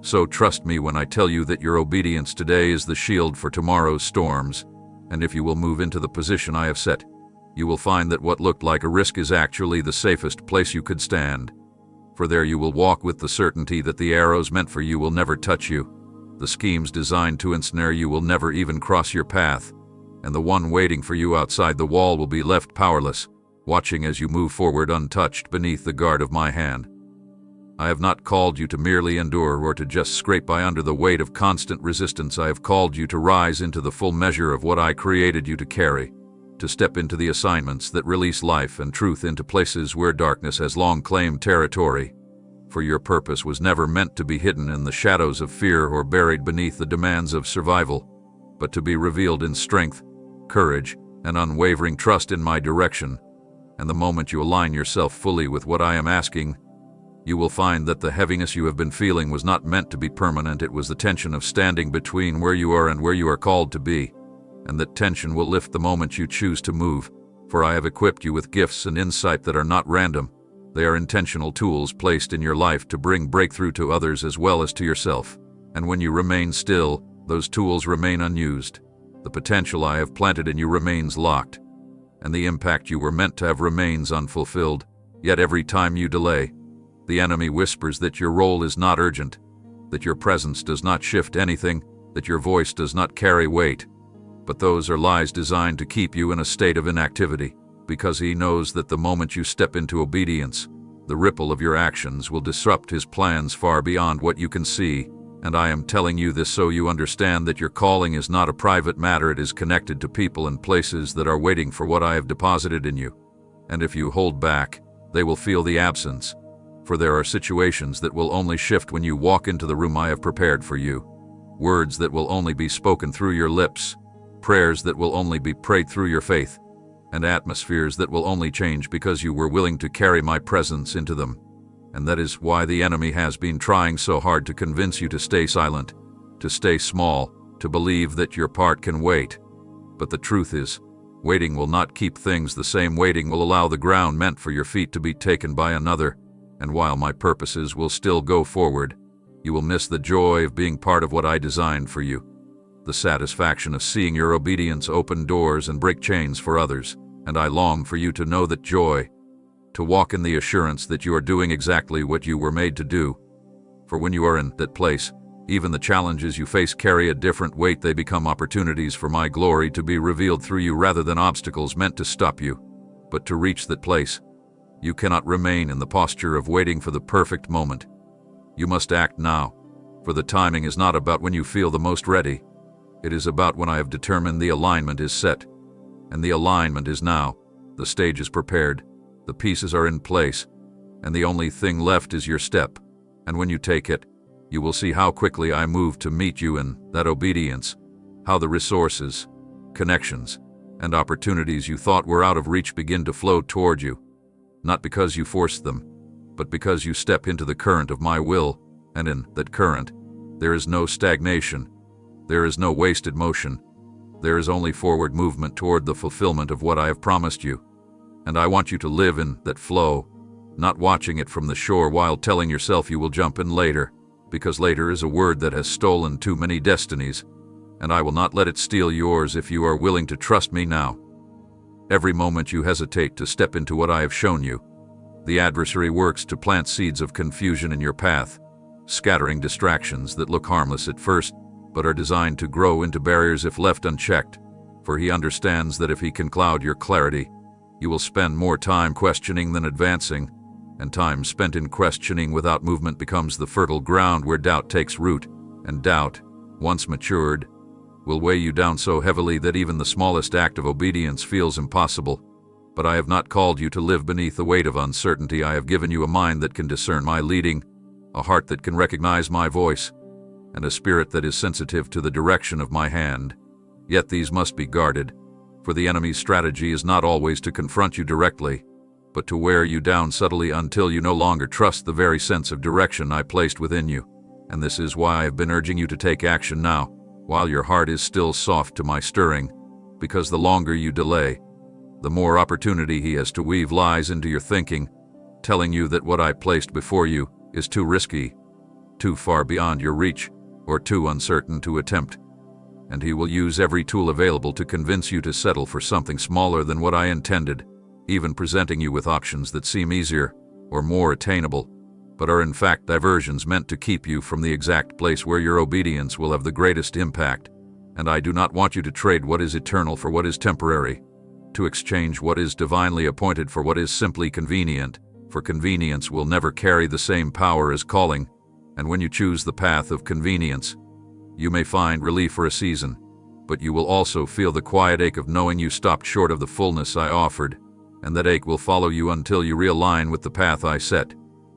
So trust me when I tell you that your obedience today is the shield for tomorrow's storms, and if you will move into the position I have set, you will find that what looked like a risk is actually the safest place you could stand. For there you will walk with the certainty that the arrows meant for you will never touch you, the schemes designed to ensnare you will never even cross your path, and the one waiting for you outside the wall will be left powerless, watching as you move forward untouched beneath the guard of my hand. I have not called you to merely endure or to just scrape by under the weight of constant resistance. I have called you to rise into the full measure of what I created you to carry, to step into the assignments that release life and truth into places where darkness has long claimed territory. For your purpose was never meant to be hidden in the shadows of fear or buried beneath the demands of survival, but to be revealed in strength, courage, and unwavering trust in my direction. And the moment you align yourself fully with what I am asking, you will find that the heaviness you have been feeling was not meant to be permanent. It was the tension of standing between where you are and where you are called to be. And that tension will lift the moment you choose to move, for I have equipped you with gifts and insight that are not random. They are intentional tools placed in your life to bring breakthrough to others as well as to yourself. And when you remain still, those tools remain unused. The potential I have planted in you remains locked, and the impact you were meant to have remains unfulfilled. Yet every time you delay, the enemy whispers that your role is not urgent, that your presence does not shift anything, that your voice does not carry weight. But those are lies designed to keep you in a state of inactivity, because he knows that the moment you step into obedience, the ripple of your actions will disrupt his plans far beyond what you can see. And I am telling you this so you understand that your calling is not a private matter. It is connected to people and places that are waiting for what I have deposited in you. And if you hold back, they will feel the absence. For there are situations that will only shift when you walk into the room I have prepared for you. Words that will only be spoken through your lips. Prayers that will only be prayed through your faith. And atmospheres that will only change because you were willing to carry my presence into them. And that is why the enemy has been trying so hard to convince you to stay silent, to stay small, to believe that your part can wait. But the truth is, waiting will not keep things the same. Waiting will allow the ground meant for your feet to be taken by another. And while my purposes will still go forward, you will miss the joy of being part of what I designed for you. The satisfaction of seeing your obedience open doors and break chains for others. And I long for you to know that joy, to walk in the assurance that you are doing exactly what you were made to do. For when you are in that place, even the challenges you face carry a different weight. They become opportunities for my glory to be revealed through you rather than obstacles meant to stop you. But to reach that place, you cannot remain in the posture of waiting for the perfect moment. You must act now, for the timing is not about when you feel the most ready. It is about when I have determined the alignment is set. And the alignment is now. The stage is prepared. The pieces are in place, and the only thing left is your step. And when you take it, you will see how quickly I move to meet you in that obedience, how the resources, connections, and opportunities you thought were out of reach begin to flow toward you, not because you forced them, but because you step into the current of my will, and in that current, there is no stagnation, there is no wasted motion, there is only forward movement toward the fulfillment of what I have promised you. And I want you to live in that flow, not watching it from the shore while telling yourself you will jump in later, because later is a word that has stolen too many destinies, and I will not let it steal yours if you are willing to trust me now. Every moment you hesitate to step into what I have shown you, the adversary works to plant seeds of confusion in your path, scattering distractions that look harmless at first, but are designed to grow into barriers if left unchecked, for he understands that if he can cloud your clarity, you will spend more time questioning than advancing, and time spent in questioning without movement becomes the fertile ground where doubt takes root, and doubt, once matured, will weigh you down so heavily that even the smallest act of obedience feels impossible. But I have not called you to live beneath the weight of uncertainty. I have given you a mind that can discern my leading, a heart that can recognize my voice, and a spirit that is sensitive to the direction of my hand. Yet these must be guarded, for the enemy's strategy is not always to confront you directly, but to wear you down subtly until you no longer trust the very sense of direction I placed within you. And this is why I have been urging you to take action now, while your heart is still soft to my stirring, because the longer you delay, the more opportunity he has to weave lies into your thinking, telling you that what I placed before you is too risky, too far beyond your reach, or too uncertain to attempt. And he will use every tool available to convince you to settle for something smaller than what I intended, even presenting you with options that seem easier or more attainable, but are in fact diversions meant to keep you from the exact place where your obedience will have the greatest impact. And I do not want you to trade what is eternal for what is temporary, to exchange what is divinely appointed for what is simply convenient, for convenience will never carry the same power as calling, and when you choose the path of convenience, you may find relief for a season, but you will also feel the quiet ache of knowing you stopped short of the fullness I offered, and that ache will follow you until you realign with the path I set.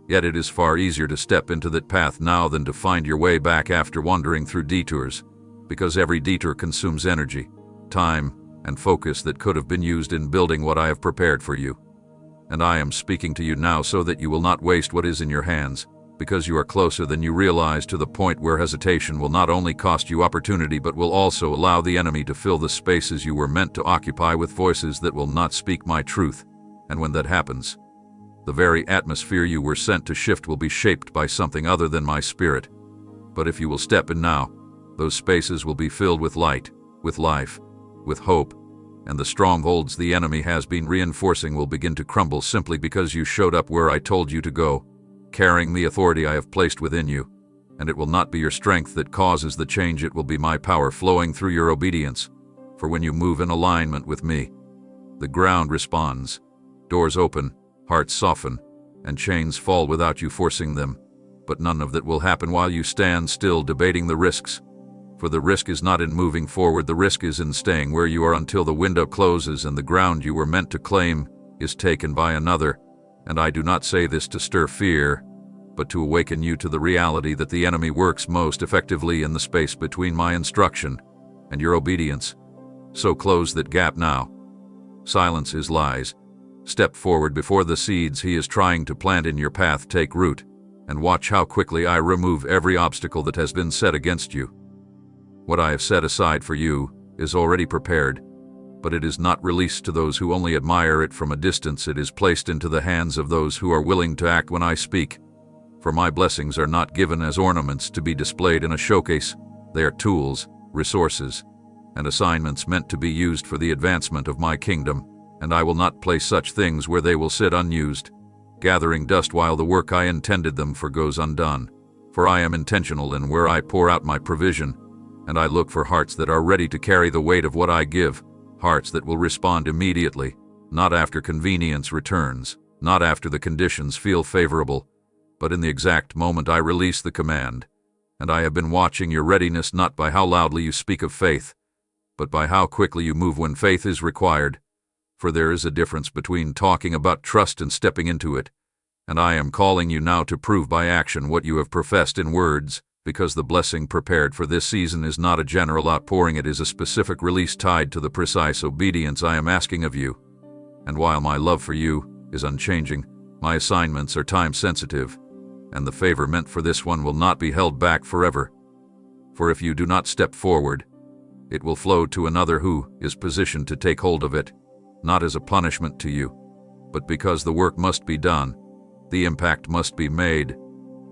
Yet it is far easier to step into that path now than to find your way back after wandering through detours, because every detour consumes energy, time, and focus that could have been used in building what I have prepared for you. And I am speaking to you now so that you will not waste what is in your hands, because you are closer than you realize to the point where hesitation will not only cost you opportunity but will also allow the enemy to fill the spaces you were meant to occupy with voices that will not speak my truth. And when that happens, the very atmosphere you were sent to shift will be shaped by something other than my spirit. But if you will step in now, those spaces will be filled with light, with life, with hope, and the strongholds the enemy has been reinforcing will begin to crumble simply because you showed up where I told you to go, carrying the authority I have placed within you. And it will not be your strength that causes the change, it will be my power flowing through your obedience. For when you move in alignment with me, the ground responds, doors open, hearts soften, and chains fall without you forcing them. But none of that will happen while you stand still debating the risks. For the risk is not in moving forward, the risk is in staying where you are until the window closes and the ground you were meant to claim is taken by another. And I do not say this to stir fear, but to awaken you to the reality that the enemy works most effectively in the space between my instruction and your obedience. So close that gap now. Silence his lies. Step forward before the seeds he is trying to plant in your path take root, and watch how quickly I remove every obstacle that has been set against you. What I have set aside for you is already prepared, but it is not released to those who only admire it from a distance. It is placed into the hands of those who are willing to act when I speak. For my blessings are not given as ornaments to be displayed in a showcase. They are tools, resources, and assignments meant to be used for the advancement of my kingdom. And I will not place such things where they will sit unused, gathering dust while the work I intended them for goes undone. For I am intentional in where I pour out my provision, and I look for hearts that are ready to carry the weight of what I give, hearts that will respond immediately, not after convenience returns, not after the conditions feel favorable, but in the exact moment I release the command. And I have been watching your readiness not by how loudly you speak of faith, but by how quickly you move when faith is required. For there is a difference between talking about trust and stepping into it, and I am calling you now to prove by action what you have professed in words, because the blessing prepared for this season is not a general outpouring, it is a specific release tied to the precise obedience I am asking of you. And while my love for you is unchanging, my assignments are time-sensitive, and the favor meant for this one will not be held back forever. For if you do not step forward, it will flow to another who is positioned to take hold of it, not as a punishment to you, but because the work must be done, the impact must be made,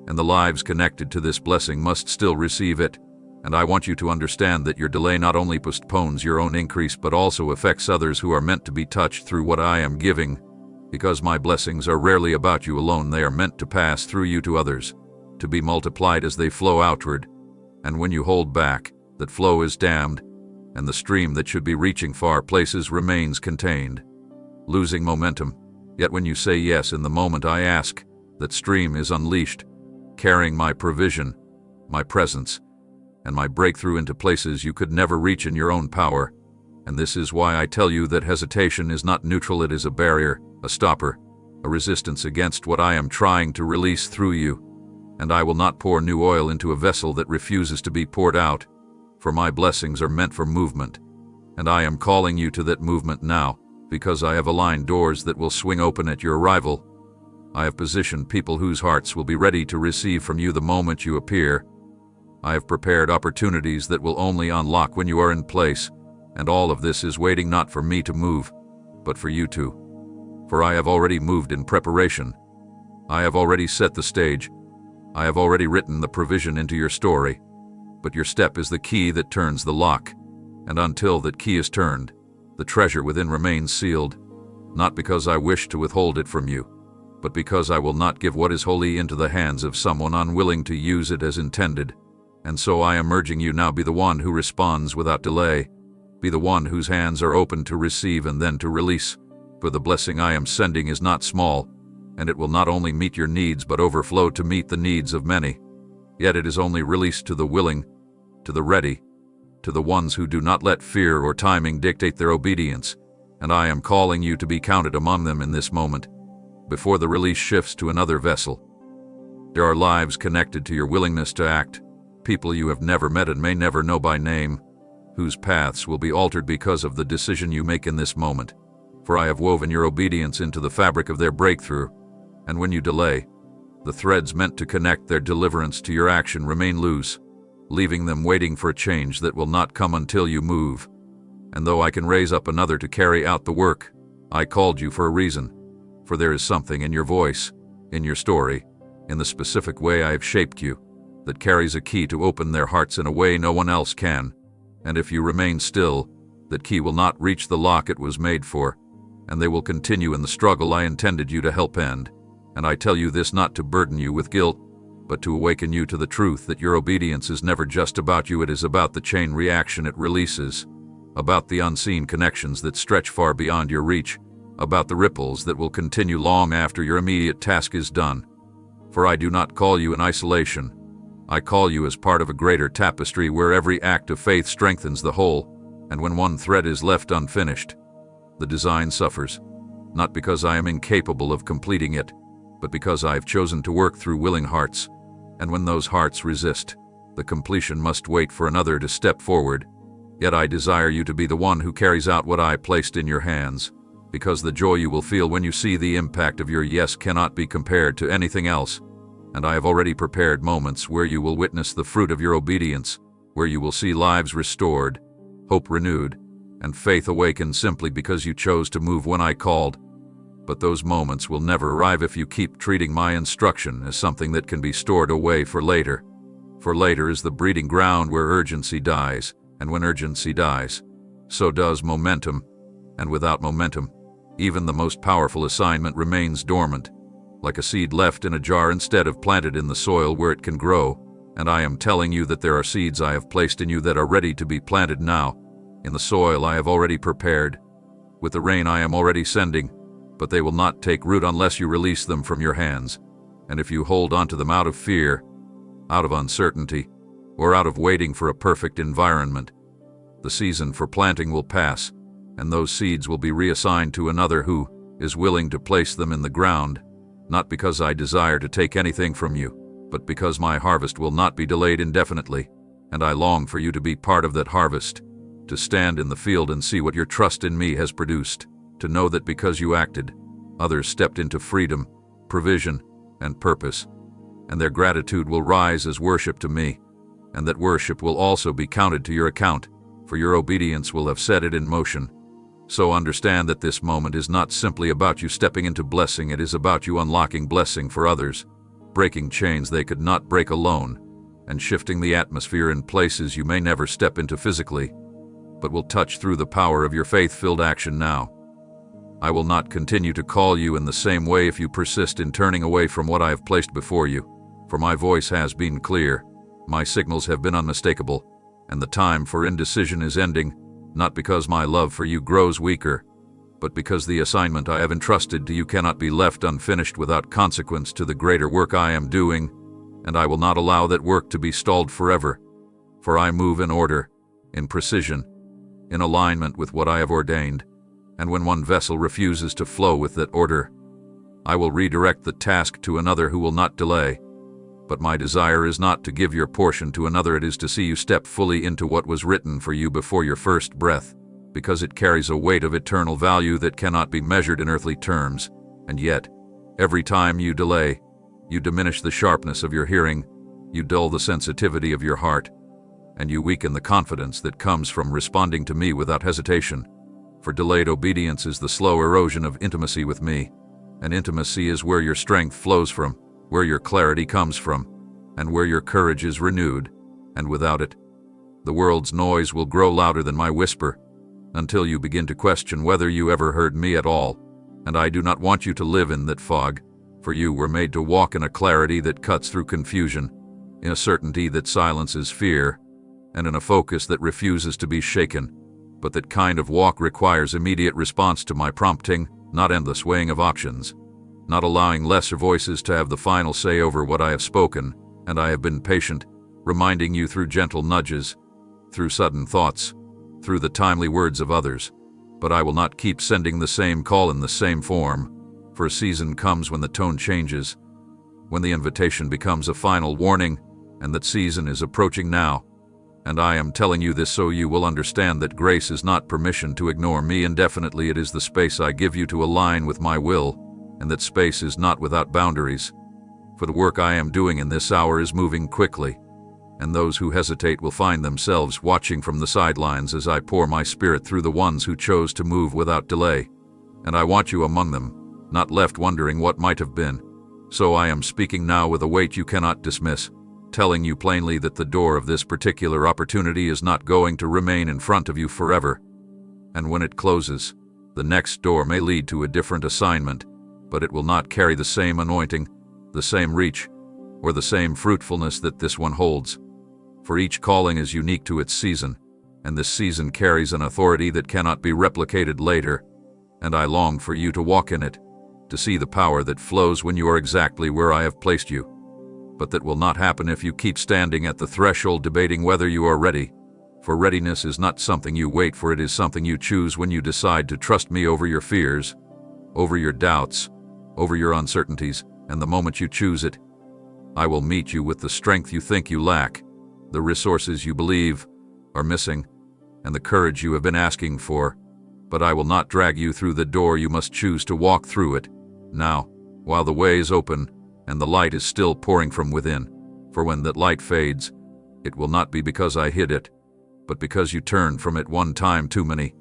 and the lives connected to this blessing must still receive it. And I want you to understand that your delay not only postpones your own increase but also affects others who are meant to be touched through what I am giving. Because my blessings are rarely about you alone, they are meant to pass through you to others, to be multiplied as they flow outward. And when you hold back, that flow is dammed, and the stream that should be reaching far places remains contained, losing momentum. Yet when you say yes in the moment I ask, that stream is unleashed, carrying my provision, my presence, and my breakthrough into places you could never reach in your own power. And this is why I tell you that hesitation is not neutral, it is a barrier, a stopper, a resistance against what I am trying to release through you. And I will not pour new oil into a vessel that refuses to be poured out, for my blessings are meant for movement. And I am calling you to that movement now, because I have aligned doors that will swing open at your arrival. I have positioned people whose hearts will be ready to receive from you the moment you appear. I have prepared opportunities that will only unlock when you are in place, and all of this is waiting not for me to move, but for you to. For I have already moved in preparation. I have already set the stage. I have already written the provision into your story. But your step is the key that turns the lock, and until that key is turned, the treasure within remains sealed, not because I wish to withhold it from you, but because I will not give what is holy into the hands of someone unwilling to use it as intended. And so I am urging you now, be the one who responds without delay. Be the one whose hands are open to receive and then to release. For the blessing I am sending is not small, and it will not only meet your needs but overflow to meet the needs of many. Yet it is only released to the willing, to the ready, to the ones who do not let fear or timing dictate their obedience. And I am calling you to be counted among them in this moment, before the release shifts to another vessel. There are lives connected to your willingness to act, people you have never met and may never know by name, whose paths will be altered because of the decision you make in this moment. For I have woven your obedience into the fabric of their breakthrough, and when you delay, the threads meant to connect their deliverance to your action remain loose, leaving them waiting for a change that will not come until you move. And though I can raise up another to carry out the work, I called you for a reason. For there is something in your voice, in your story, in the specific way I have shaped you, that carries a key to open their hearts in a way no one else can. And if you remain still, that key will not reach the lock it was made for, and they will continue in the struggle I intended you to help end. And I tell you this not to burden you with guilt, but to awaken you to the truth that your obedience is never just about you, it is about the chain reaction it releases, about the unseen connections that stretch far beyond your reach, about the ripples that will continue long after your immediate task is done. For I do not call you in isolation. I call you as part of a greater tapestry where every act of faith strengthens the whole, and when one thread is left unfinished, the design suffers, not because I am incapable of completing it, but because I have chosen to work through willing hearts, and when those hearts resist, the completion must wait for another to step forward. Yet I desire you to be the one who carries out what I placed in your hands, because the joy you will feel when you see the impact of your yes cannot be compared to anything else. And I have already prepared moments where you will witness the fruit of your obedience, where you will see lives restored, hope renewed, and faith awakened simply because you chose to move when I called. But those moments will never arrive if you keep treating my instruction as something that can be stored away for later. For later is the breeding ground where urgency dies, and when urgency dies, so does momentum. And without momentum, even the most powerful assignment remains dormant, like a seed left in a jar instead of planted in the soil where it can grow. And I am telling you that there are seeds I have placed in you that are ready to be planted now, in the soil I have already prepared, with the rain I am already sending, but they will not take root unless you release them from your hands. And if you hold onto them out of fear, out of uncertainty, or out of waiting for a perfect environment, the season for planting will pass, and those seeds will be reassigned to another who is willing to place them in the ground, not because I desire to take anything from you, but because my harvest will not be delayed indefinitely, and I long for you to be part of that harvest, to stand in the field and see what your trust in me has produced, to know that because you acted, others stepped into freedom, provision, and purpose, and their gratitude will rise as worship to me, and that worship will also be counted to your account, for your obedience will have set it in motion. So understand that this moment is not simply about you stepping into blessing, it is about you unlocking blessing for others, breaking chains they could not break alone, and shifting the atmosphere in places you may never step into physically, but will touch through the power of your faith-filled action now. I will not continue to call you in the same way if you persist in turning away from what I have placed before you, for my voice has been clear, my signals have been unmistakable, and the time for indecision is ending, not because my love for you grows weaker, but because the assignment I have entrusted to you cannot be left unfinished without consequence to the greater work I am doing, and I will not allow that work to be stalled forever. For I move in order, in precision, in alignment with what I have ordained, and when one vessel refuses to flow with that order, I will redirect the task to another who will not delay. But my desire is not to give your portion to another, it is to see you step fully into what was written for you before your first breath, because it carries a weight of eternal value that cannot be measured in earthly terms. And yet, every time you delay, you diminish the sharpness of your hearing, you dull the sensitivity of your heart, and you weaken the confidence that comes from responding to me without hesitation. For delayed obedience is the slow erosion of intimacy with me, and intimacy is where your strength flows from, where your clarity comes from, and where your courage is renewed, and without it, the world's noise will grow louder than my whisper, until you begin to question whether you ever heard me at all. And I do not want you to live in that fog, for you were made to walk in a clarity that cuts through confusion, in a certainty that silences fear, and in a focus that refuses to be shaken. But that kind of walk requires immediate response to my prompting, not endless weighing of options, not allowing lesser voices to have the final say over what I have spoken. And I have been patient, reminding you through gentle nudges, through sudden thoughts, through the timely words of others. But I will not keep sending the same call in the same form, for a season comes when the tone changes, when the invitation becomes a final warning, and that season is approaching now. And I am telling you this so you will understand that grace is not permission to ignore me indefinitely, it is the space I give you to align with my will, and that space is not without boundaries. For the work I am doing in this hour is moving quickly, and those who hesitate will find themselves watching from the sidelines as I pour my spirit through the ones who chose to move without delay. And I want you among them, not left wondering what might have been. So I am speaking now with a weight you cannot dismiss, telling you plainly that the door of this particular opportunity is not going to remain in front of you forever. And when it closes, the next door may lead to a different assignment, but it will not carry the same anointing, the same reach, or the same fruitfulness that this one holds. For each calling is unique to its season, and this season carries an authority that cannot be replicated later. And I long for you to walk in it, to see the power that flows when you are exactly where I have placed you. But that will not happen if you keep standing at the threshold debating whether you are ready. For readiness is not something you wait for, it is something you choose when you decide to trust me over your fears, over your doubts, over your uncertainties. And the moment you choose it, I will meet you with the strength you think you lack, the resources you believe are missing, and the courage you have been asking for. But I will not drag you through the door, you must choose to walk through it, now, while the way is open, and the light is still pouring from within. For when that light fades, it will not be because I hid it, but because you turned from it one time too many,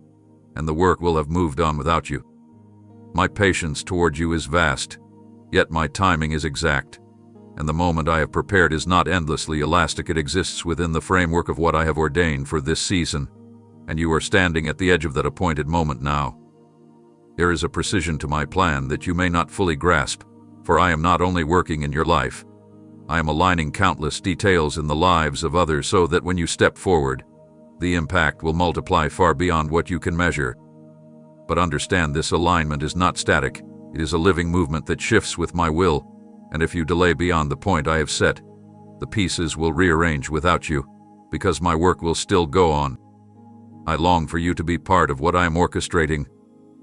and the work will have moved on without you. My patience toward you is vast, yet my timing is exact, and the moment I have prepared is not endlessly elastic, it exists within the framework of what I have ordained for this season, and you are standing at the edge of that appointed moment now. There is a precision to my plan that you may not fully grasp, for I am not only working in your life, I am aligning countless details in the lives of others so that when you step forward, the impact will multiply far beyond what you can measure. But understand, this alignment is not static, it is a living movement that shifts with my will, and if you delay beyond the point I have set, the pieces will rearrange without you, because my work will still go on. I long for you to be part of what I am orchestrating,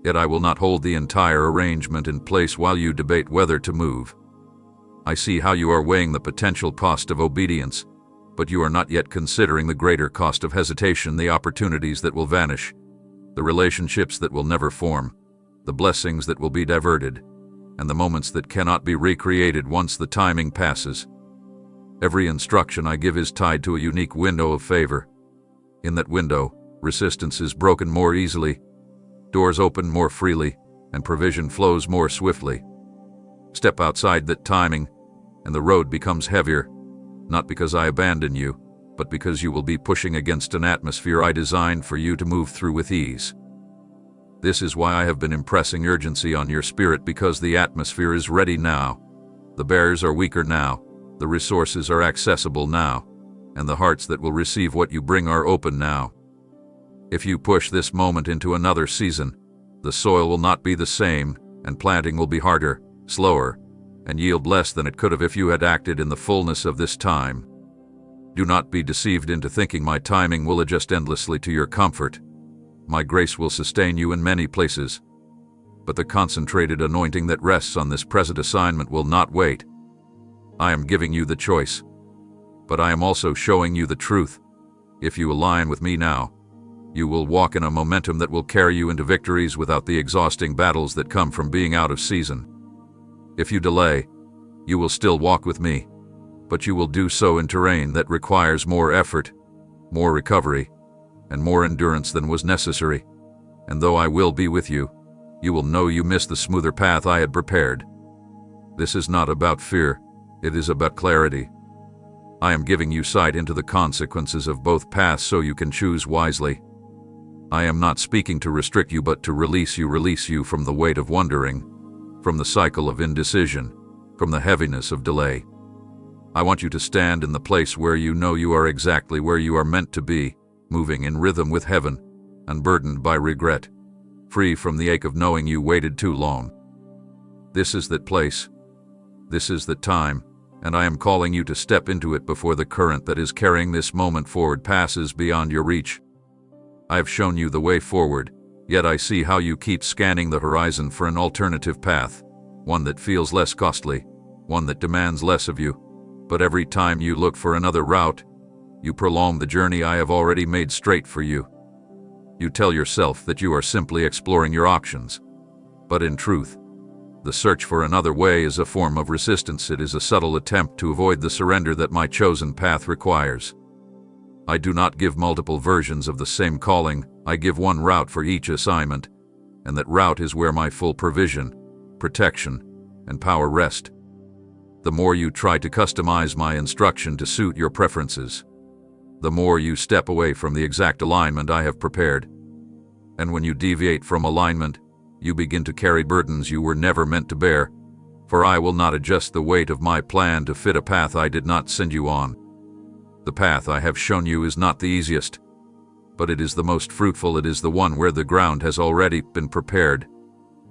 yet I will not hold the entire arrangement in place while you debate whether to move. I see how you are weighing the potential cost of obedience, but you are not yet considering the greater cost of hesitation, the opportunities that will vanish, the relationships that will never form, the blessings that will be diverted, and the moments that cannot be recreated once the timing passes. Every instruction I give is tied to a unique window of favor. In that window, resistance is broken more easily, doors open more freely, and provision flows more swiftly. Step outside that timing, and the road becomes heavier, not because I abandon you, but because you will be pushing against an atmosphere I designed for you to move through with ease. This is why I have been impressing urgency on your spirit, because the atmosphere is ready now. The bearers are weaker now, the resources are accessible now, and the hearts that will receive what you bring are open now. If you push this moment into another season, the soil will not be the same, and planting will be harder, slower, and yield less than it could have if you had acted in the fullness of this time. Do not be deceived into thinking my timing will adjust endlessly to your comfort. My grace will sustain you in many places. But the concentrated anointing that rests on this present assignment will not wait. I am giving you the choice. But I am also showing you the truth. If you align with me now, you will walk in a momentum that will carry you into victories without the exhausting battles that come from being out of season. If you delay, you will still walk with me, but you will do so in terrain that requires more effort, more recovery, and more endurance than was necessary. And though I will be with you, you will know you missed the smoother path I had prepared. This is not about fear, it is about clarity. I am giving you sight into the consequences of both paths so you can choose wisely. I am not speaking to restrict you but to release you from the weight of wondering, from the cycle of indecision, from the heaviness of delay. I want you to stand in the place where you know you are exactly where you are meant to be, moving in rhythm with heaven, unburdened by regret, free from the ache of knowing you waited too long. This is that place. This is the time, and I am calling you to step into it before the current that is carrying this moment forward passes beyond your reach. I have shown you the way forward, yet I see how you keep scanning the horizon for an alternative path, one that feels less costly, one that demands less of you. But every time you look for another route, you prolong the journey I have already made straight for you. You tell yourself that you are simply exploring your options. But in truth, the search for another way is a form of resistance. It is a subtle attempt to avoid the surrender that my chosen path requires. I do not give multiple versions of the same calling, I give one route for each assignment, and that route is where my full provision, protection, and power rest. The more you try to customize my instruction to suit your preferences, the more you step away from the exact alignment I have prepared. And when you deviate from alignment, you begin to carry burdens you were never meant to bear, for I will not adjust the weight of my plan to fit a path I did not send you on. The path I have shown you is not the easiest, but it is the most fruitful. It is the one where the ground has already been prepared,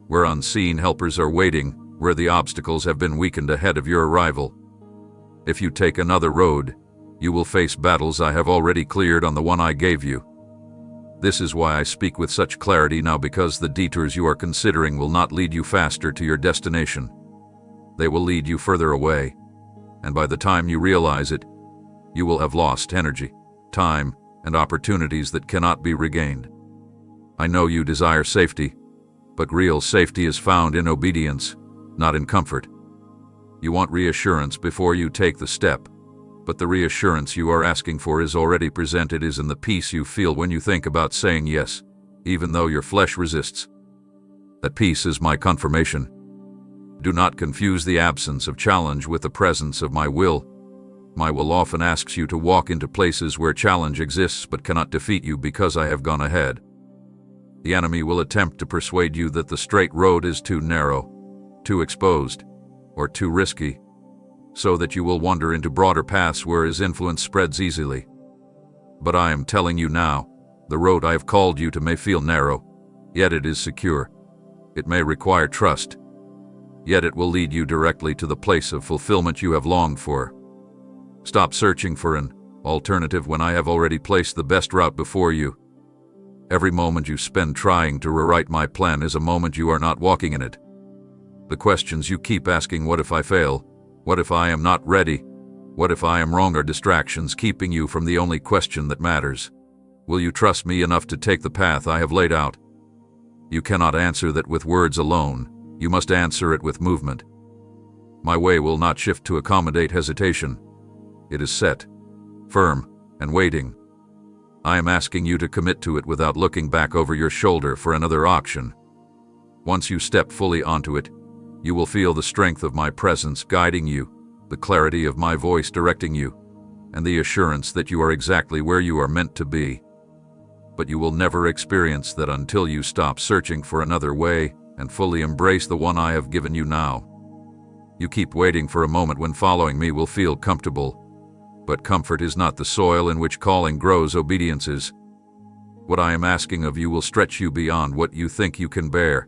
where unseen helpers are waiting, where the obstacles have been weakened ahead of your arrival. If you take another road, you will face battles I have already cleared on the one I gave you. This is why I speak with such clarity now, because the detours you are considering will not lead you faster to your destination. They will lead you further away, and by the time you realize it, you will have lost energy, time, and opportunities that cannot be regained. I know you desire safety, but real safety is found in obedience, not in comfort. You want reassurance before you take the step, but the reassurance you are asking for is already presented, is in the peace you feel when you think about saying yes, even though your flesh resists. That peace is my confirmation. Do not confuse the absence of challenge with the presence of my will. My will often asks you to walk into places where challenge exists but cannot defeat you because I have gone ahead. The enemy will attempt to persuade you that the straight road is too narrow, too exposed, or too risky, so that you will wander into broader paths where his influence spreads easily. But I am telling you now, the road I have called you to may feel narrow, yet it is secure. It may require trust, yet it will lead you directly to the place of fulfillment you have longed for. Stop searching for an alternative when I have already placed the best route before you. Every moment you spend trying to rewrite my plan is a moment you are not walking in it. The questions you keep asking, what if I fail? What if I am not ready? What if I am wrong, are distractions keeping you from the only question that matters. Will you trust me enough to take the path I have laid out? You cannot answer that with words alone. You must answer it with movement. My way will not shift to accommodate hesitation. It is set, firm, and waiting. I am asking you to commit to it without looking back over your shoulder for another option. Once you step fully onto it, you will feel the strength of my presence guiding you, the clarity of my voice directing you, and the assurance that you are exactly where you are meant to be. But you will never experience that until you stop searching for another way and fully embrace the one I have given you now. You keep waiting for a moment when following me will feel comfortable, but comfort is not the soil in which calling grows. Obedience is. What I am asking of you will stretch you beyond what you think you can bear,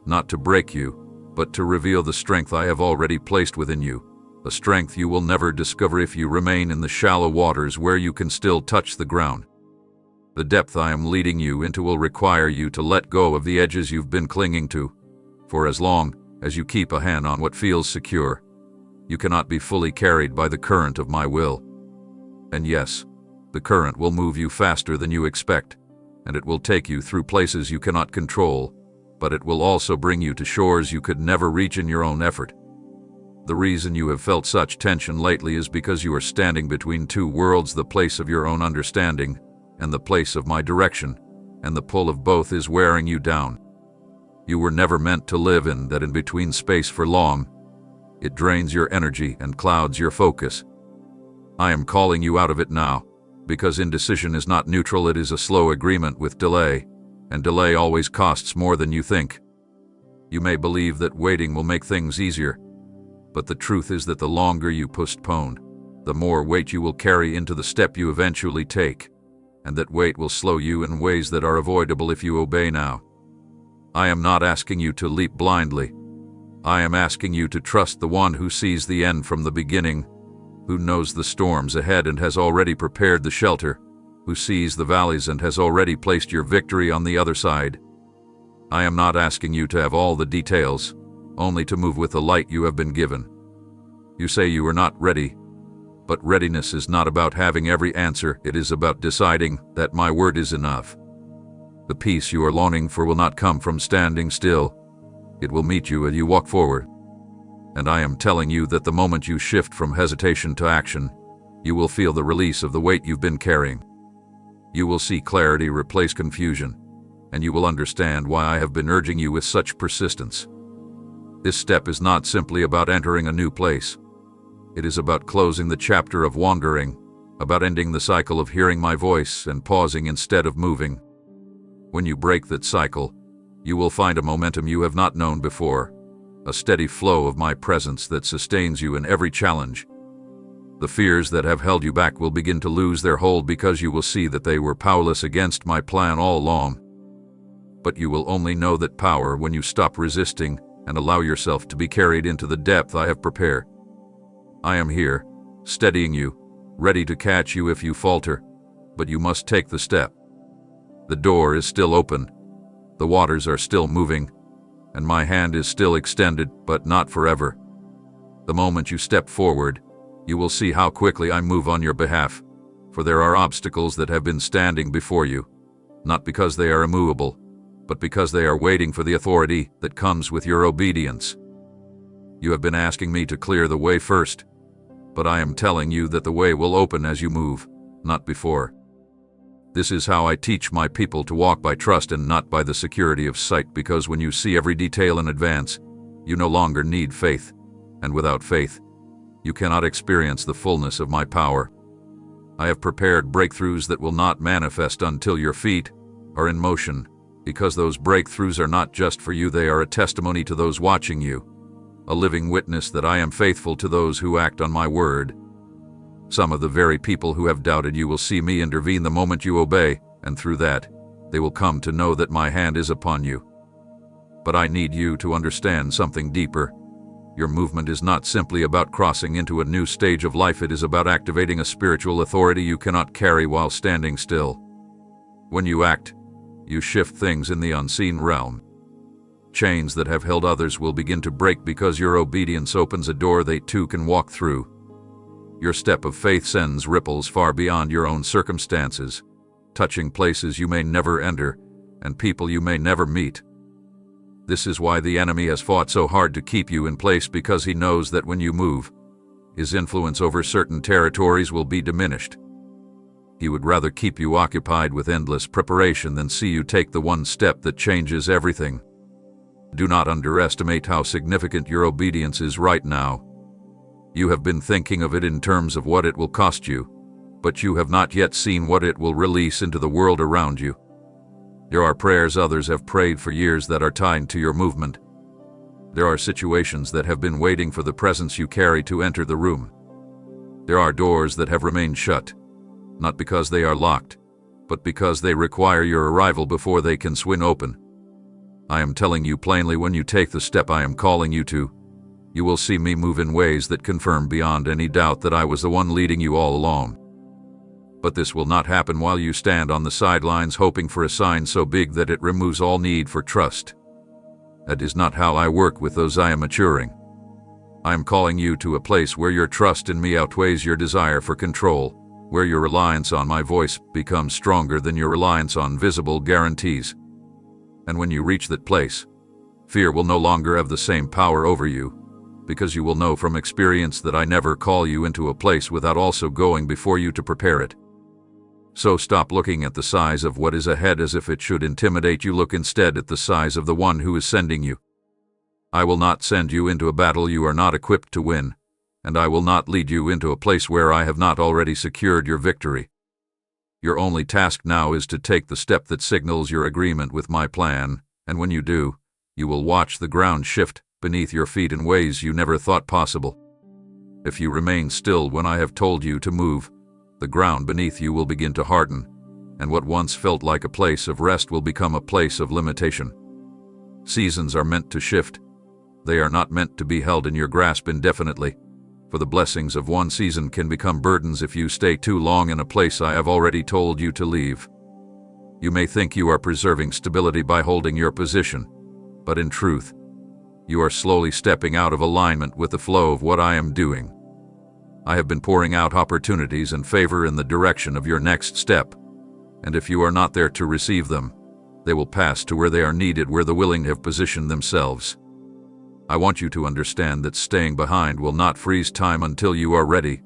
not to break you, but to reveal the strength I have already placed within you. a strength you will never discover if you remain in the shallow waters where you can still touch the ground. The depth I am leading you into will require you to let go of the edges you've been clinging to, for as long as you keep a hand on what feels secure, you cannot be fully carried by the current of my will. And yes, the current will move you faster than you expect, and it will take you through places you cannot control, but it will also bring you to shores you could never reach in your own effort. The reason you have felt such tension lately is because you are standing between two worlds, the place of your own understanding and the place of my direction, and the pull of both is wearing you down. You were never meant to live in that in-between space for long. It drains your energy and clouds your focus. I am calling you out of it now, because indecision is not neutral, it is a slow agreement with delay, and delay always costs more than you think. You may believe that waiting will make things easier, but the truth is that the longer you postpone, the more weight you will carry into the step you eventually take, and that weight will slow you in ways that are avoidable if you obey now. I am not asking you to leap blindly. I am asking you to trust the one who sees the end from the beginning, who knows the storms ahead and has already prepared the shelter, who sees the valleys and has already placed your victory on the other side. I am not asking you to have all the details, only to move with the light you have been given. You say you are not ready, but readiness is not about having every answer, it is about deciding that my word is enough. The peace you are longing for will not come from standing still. It will meet you as you walk forward. And I am telling you that the moment you shift from hesitation to action, you will feel the release of the weight you've been carrying. You will see clarity replace confusion, and you will understand why I have been urging you with such persistence. This step is not simply about entering a new place. It is about closing the chapter of wandering, about ending the cycle of hearing my voice and pausing instead of moving. When you break that cycle, you will find a momentum you have not known before, a steady flow of my presence that sustains you in every challenge. The fears that have held you back will begin to lose their hold because you will see that they were powerless against my plan all along. But you will only know that power when you stop resisting and allow yourself to be carried into the depth I have prepared. I am here, steadying you, ready to catch you if you falter, but you must take the step. The door is still open, the waters are still moving, and my hand is still extended, but not forever. The moment you step forward, you will see how quickly I move on your behalf, for there are obstacles that have been standing before you, not because they are immovable, but because they are waiting for the authority that comes with your obedience. You have been asking me to clear the way first, but I am telling you that the way will open as you move, not before. This is how I teach my people to walk by trust and not by the security of sight, because when you see every detail in advance, you no longer need faith, and without faith, you cannot experience the fullness of my power. I have prepared breakthroughs that will not manifest until your feet are in motion, because those breakthroughs are not just for you, they are a testimony to those watching you, a living witness that I am faithful to those who act on my word. Some of the very people who have doubted you will see me intervene the moment you obey, and through that, they will come to know that my hand is upon you. But I need you to understand something deeper. Your movement is not simply about crossing into a new stage of life, it is about activating a spiritual authority you cannot carry while standing still. When you act, you shift things in the unseen realm. Chains that have held others will begin to break because your obedience opens a door they too can walk through. Your step of faith sends ripples far beyond your own circumstances, touching places you may never enter and people you may never meet. This is why the enemy has fought so hard to keep you in place, because he knows that when you move, his influence over certain territories will be diminished. He would rather keep you occupied with endless preparation than see you take the one step that changes everything. Do not underestimate how significant your obedience is right now. You have been thinking of it in terms of what it will cost you, but you have not yet seen what it will release into the world around you. There are prayers others have prayed for years that are tied to your movement. There are situations that have been waiting for the presence you carry to enter the room. There are doors that have remained shut, not because they are locked, but because they require your arrival before they can swing open. I am telling you plainly, when you take the step I am calling you to, You will see me move in ways that confirm beyond any doubt that I was the one leading you all along. But this will not happen while you stand on the sidelines hoping for a sign so big that it removes all need for trust. That is not how I work with those I am maturing. I am calling you to a place where your trust in me outweighs your desire for control, where your reliance on my voice becomes stronger than your reliance on visible guarantees. And when you reach that place, fear will no longer have the same power over you, because you will know from experience that I never call you into a place without also going before you to prepare it. So stop looking at the size of what is ahead as if it should intimidate you. Look instead at the size of the one who is sending you. I will not send you into a battle you are not equipped to win, and I will not lead you into a place where I have not already secured your victory. Your only task now is to take the step that signals your agreement with my plan, and when you do, you will watch the ground shift beneath your feet in ways you never thought possible. If you remain still when I have told you to move, the ground beneath you will begin to harden, and what once felt like a place of rest will become a place of limitation. Seasons are meant to shift. They are not meant to be held in your grasp indefinitely, for the blessings of one season can become burdens if you stay too long in a place I have already told you to leave. You may think you are preserving stability by holding your position, but in truth, you are slowly stepping out of alignment with the flow of what I am doing. I have been pouring out opportunities and favor in the direction of your next step, and if you are not there to receive them, they will pass to where they are needed, where the willing have positioned themselves. I want you to understand that staying behind will not freeze time until you are ready.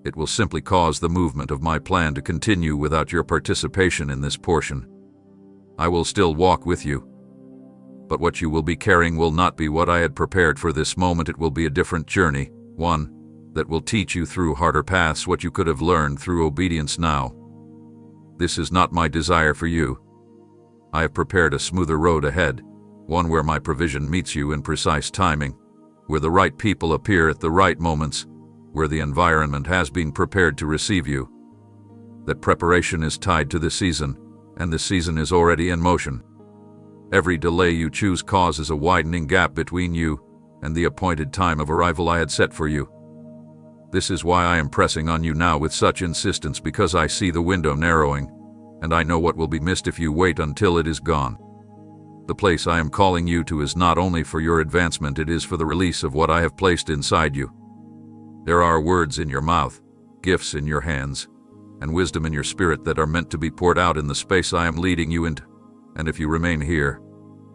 It will simply cause the movement of my plan to continue without your participation in this portion. I will still walk with you, but what you will be carrying will not be what I had prepared for this moment. It will be a different journey, one that will teach you through harder paths what you could have learned through obedience now. This is not my desire for you. I have prepared a smoother road ahead, one where my provision meets you in precise timing, where the right people appear at the right moments, where the environment has been prepared to receive you. That preparation is tied to the season, and the season is already in motion. Every delay you choose causes a widening gap between you and the appointed time of arrival I had set for you. This is why I am pressing on you now with such insistence, because I see the window narrowing, and I know what will be missed if you wait until it is gone. The place I am calling you to is not only for your advancement, it is for the release of what I have placed inside you. There are words in your mouth, gifts in your hands, and wisdom in your spirit that are meant to be poured out in the space I am leading you into. And if you remain here,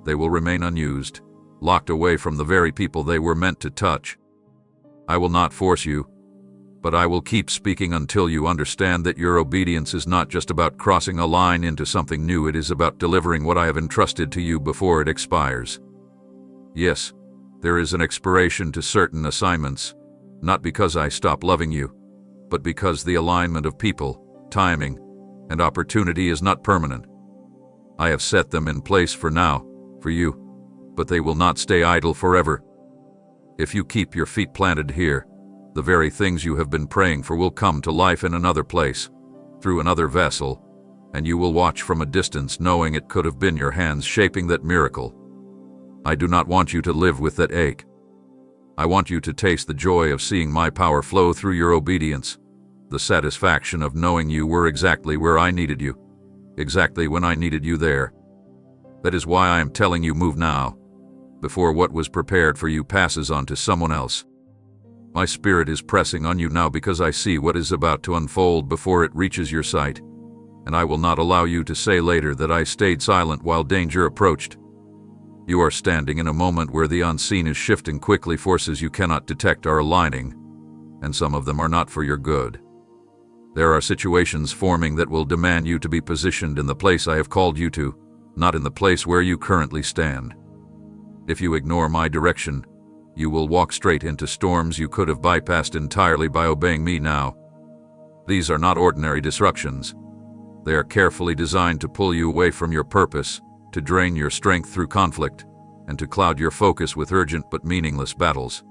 they will remain unused, locked away from the very people they were meant to touch. I will not force you, but I will keep speaking until you understand that your obedience is not just about crossing a line into something new. It is about delivering what I have entrusted to you before it expires. Yes, there is an expiration to certain assignments, not because I stop loving you, but because the alignment of people, timing, and opportunity is not permanent. I have set them in place for now, for you, but they will not stay idle forever. If you keep your feet planted here, the very things you have been praying for will come to life in another place, through another vessel, and you will watch from a distance knowing it could have been your hands shaping that miracle. I do not want you to live with that ache. I want you to taste the joy of seeing my power flow through your obedience, the satisfaction of knowing you were exactly where I needed you, exactly when I needed you there. That is why I am telling you, move now, before what was prepared for you passes on to someone else. My spirit is pressing on you now because I see what is about to unfold before it reaches your sight, and I will not allow you to say later that I stayed silent while danger approached. You are standing in a moment where the unseen is shifting quickly. Forces you cannot detect are aligning, and some of them are not for your good. There are situations forming that will demand you to be positioned in the place I have called you to, not in the place where you currently stand. If you ignore my direction, you will walk straight into storms you could have bypassed entirely by obeying me now. These are not ordinary disruptions. They are carefully designed to pull you away from your purpose, to drain your strength through conflict, and to cloud your focus with urgent but meaningless battles.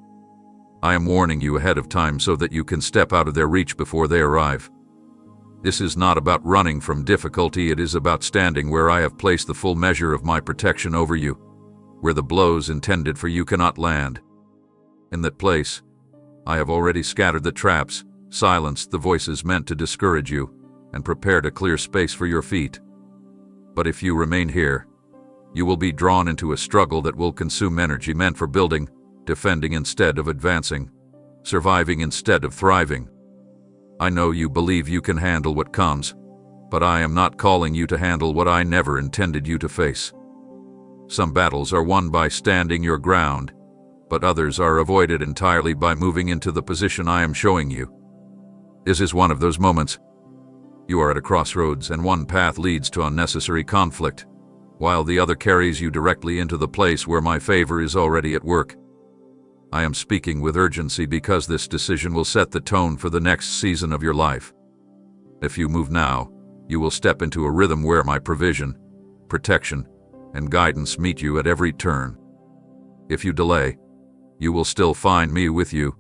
I am warning you ahead of time so that you can step out of their reach before they arrive. This is not about running from difficulty, it is about standing where I have placed the full measure of my protection over you, where the blows intended for you cannot land. In that place, I have already scattered the traps, silenced the voices meant to discourage you, and prepared a clear space for your feet. But if you remain here, you will be drawn into a struggle that will consume energy meant for building, defending instead of advancing, surviving instead of thriving. I know you believe you can handle what comes, but I am not calling you to handle what I never intended you to face. Some battles are won by standing your ground, but others are avoided entirely by moving into the position I am showing you. This is one of those moments. You are at a crossroads, and one path leads to unnecessary conflict, while the other carries you directly into the place where my favor is already at work. I am speaking with urgency because this decision will set the tone for the next season of your life. If you move now, you will step into a rhythm where my provision, protection, and guidance meet you at every turn. If you delay, you will still find me with you,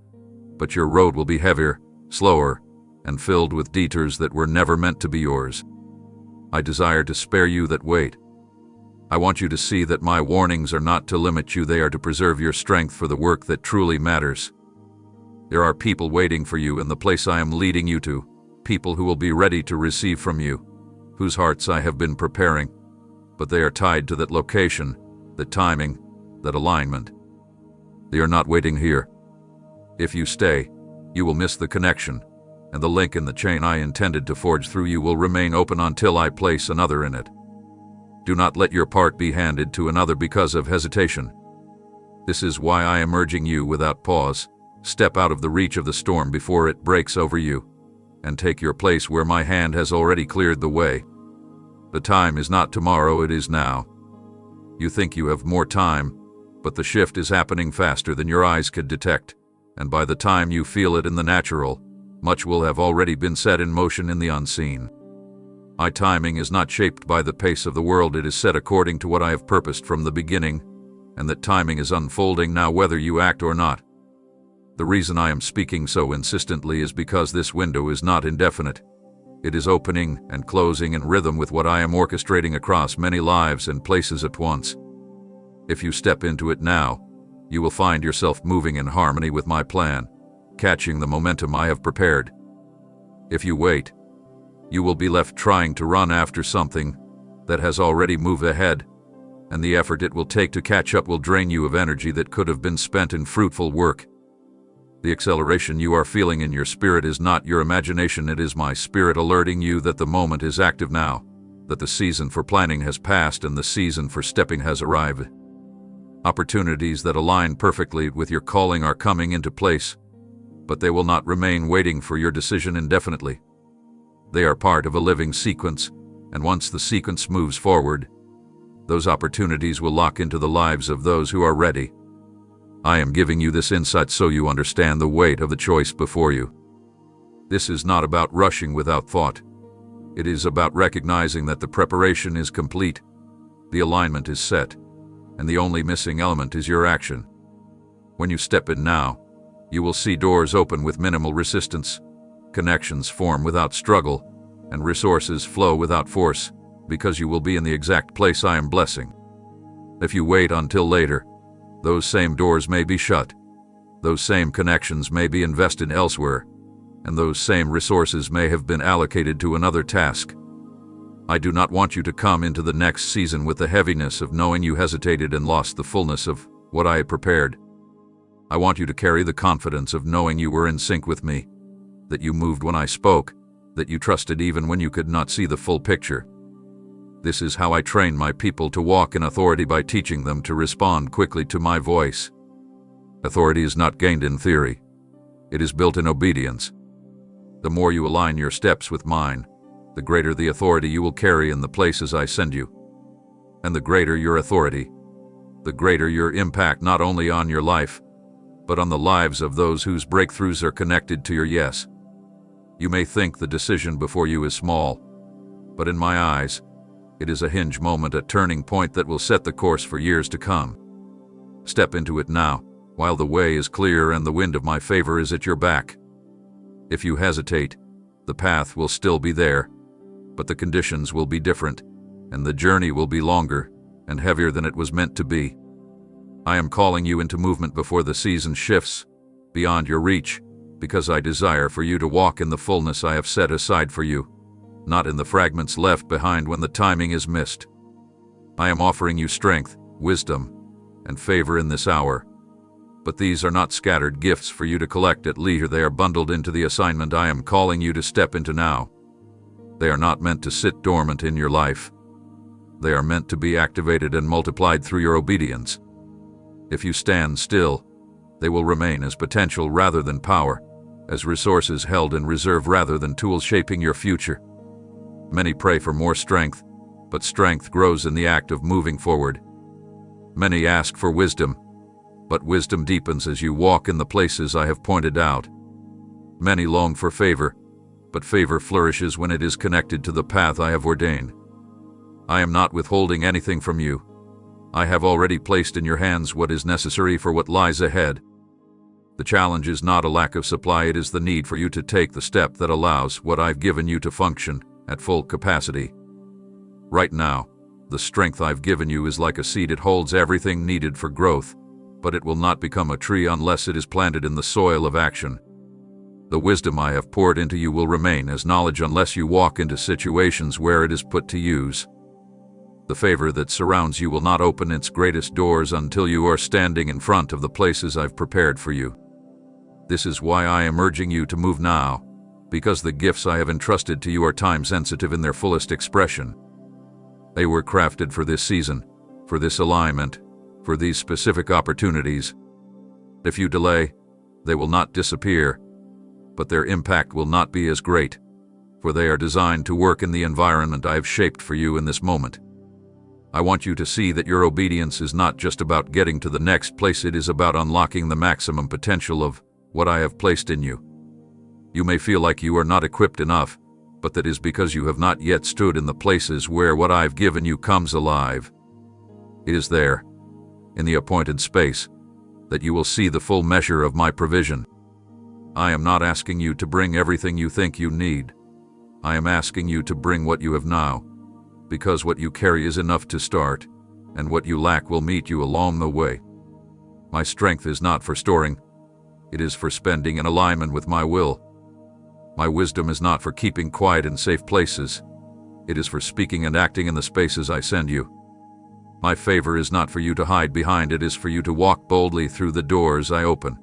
but your road will be heavier, slower, and filled with detours that were never meant to be yours. I desire to spare you that wait. I want you to see that my warnings are not to limit you, they are to preserve your strength for the work that truly matters. There are people waiting for you in the place I am leading you to, people who will be ready to receive from you, whose hearts I have been preparing, but they are tied to that location, that timing, that alignment. They are not waiting here. If you stay, you will miss the connection, and the link in the chain I intended to forge through you will remain open until I place another in it. Do not let your part be handed to another because of hesitation. This is why I am urging you without pause. Step out of the reach of the storm before it breaks over you, and take your place where my hand has already cleared the way. The time is not tomorrow, it is now. You think you have more time, but the shift is happening faster than your eyes could detect, and by the time you feel it in the natural, much will have already been set in motion in the unseen. My timing is not shaped by the pace of the world, it is set according to what I have purposed from the beginning, and that timing is unfolding now whether you act or not. The reason I am speaking so insistently is because this window is not indefinite. It is opening and closing in rhythm with what I am orchestrating across many lives and places at once. If you step into it now, you will find yourself moving in harmony with my plan, catching the momentum I have prepared. If you wait, you will be left trying to run after something that has already moved ahead, and the effort it will take to catch up will drain you of energy that could have been spent in fruitful work. The acceleration you are feeling in your spirit is not your imagination, it is my spirit alerting you that the moment is active now, that the season for planning has passed and the season for stepping has arrived. Opportunities that align perfectly with your calling are coming into place, but they will not remain waiting for your decision indefinitely. They are part of a living sequence, and once the sequence moves forward, those opportunities will lock into the lives of those who are ready. I am giving you this insight so you understand the weight of the choice before you. This is not about rushing without thought. It is about recognizing that the preparation is complete, the alignment is set, and the only missing element is your action. When you step in now, you will see doors open with minimal resistance, connections form without struggle, and resources flow without force, because you will be in the exact place I am blessing. If you wait until later, those same doors may be shut, those same connections may be invested elsewhere, and those same resources may have been allocated to another task. I do not want you to come into the next season with the heaviness of knowing you hesitated and lost the fullness of what I had prepared. I want you to carry the confidence of knowing you were in sync with me, that you moved when I spoke, that you trusted even when you could not see the full picture. This is how I train my people to walk in authority, by teaching them to respond quickly to my voice. Authority is not gained in theory. It is built in obedience. The more you align your steps with mine, the greater the authority you will carry in the places I send you. And the greater your authority, the greater your impact not only on your life, but on the lives of those whose breakthroughs are connected to your yes. You may think the decision before you is small, but in my eyes, it is a hinge moment, a turning point that will set the course for years to come. Step into it now, while the way is clear and the wind of my favor is at your back. If you hesitate, the path will still be there, but the conditions will be different, and the journey will be longer and heavier than it was meant to be. I am calling you into movement before the season shifts, beyond your reach, because I desire for you to walk in the fullness I have set aside for you, not in the fragments left behind when the timing is missed. I am offering you strength, wisdom, and favor in this hour. But these are not scattered gifts for you to collect at leisure. They are bundled into the assignment I am calling you to step into now. They are not meant to sit dormant in your life. They are meant to be activated and multiplied through your obedience. If you stand still, they will remain as potential rather than power, as resources held in reserve rather than tools shaping your future. Many pray for more strength, but strength grows in the act of moving forward. Many ask for wisdom, but wisdom deepens as you walk in the places I have pointed out. Many long for favor, but favor flourishes when it is connected to the path I have ordained. I am not withholding anything from you. I have already placed in your hands what is necessary for what lies ahead. The challenge is not a lack of supply, it is the need for you to take the step that allows what I've given you to function at full capacity. Right now, the strength I've given you is like a seed. It holds everything needed for growth, but it will not become a tree unless it is planted in the soil of action. The wisdom I have poured into you will remain as knowledge unless you walk into situations where it is put to use. The favor that surrounds you will not open its greatest doors until you are standing in front of the places I've prepared for you. This is why I am urging you to move now, because the gifts I have entrusted to you are time-sensitive in their fullest expression. They were crafted for this season, for this alignment, for these specific opportunities. If you delay, they will not disappear, but their impact will not be as great, for they are designed to work in the environment I have shaped for you in this moment. I want you to see that your obedience is not just about getting to the next place, it is about unlocking the maximum potential of what I have placed in you. You may feel like you are not equipped enough, but that is because you have not yet stood in the places where what I've given you comes alive. It is there, in the appointed space, that you will see the full measure of my provision. I am not asking you to bring everything you think you need. I am asking you to bring what you have now, because what you carry is enough to start, and what you lack will meet you along the way. My strength is not for storing, it is for spending in alignment with my will. My wisdom is not for keeping quiet in safe places, it is for speaking and acting in the spaces I send you. My favor is not for you to hide behind, it is for you to walk boldly through the doors I open.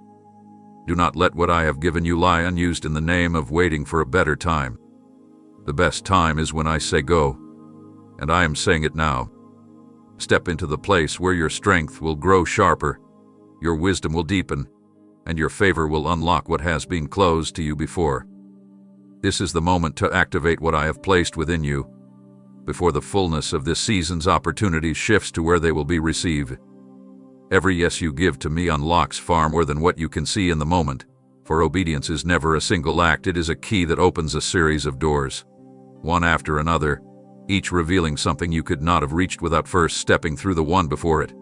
Do not let what I have given you lie unused in the name of waiting for a better time. The best time is when I say go, and I am saying it now. Step into the place where your strength will grow sharper, your wisdom will deepen, and your favor will unlock what has been closed to you before. This is the moment to activate what I have placed within you, before the fullness of this season's opportunities shifts to where they will be received. Every yes you give to me unlocks far more than what you can see in the moment, for obedience is never a single act, it is a key that opens a series of doors, one after another, each revealing something you could not have reached without first stepping through the one before it.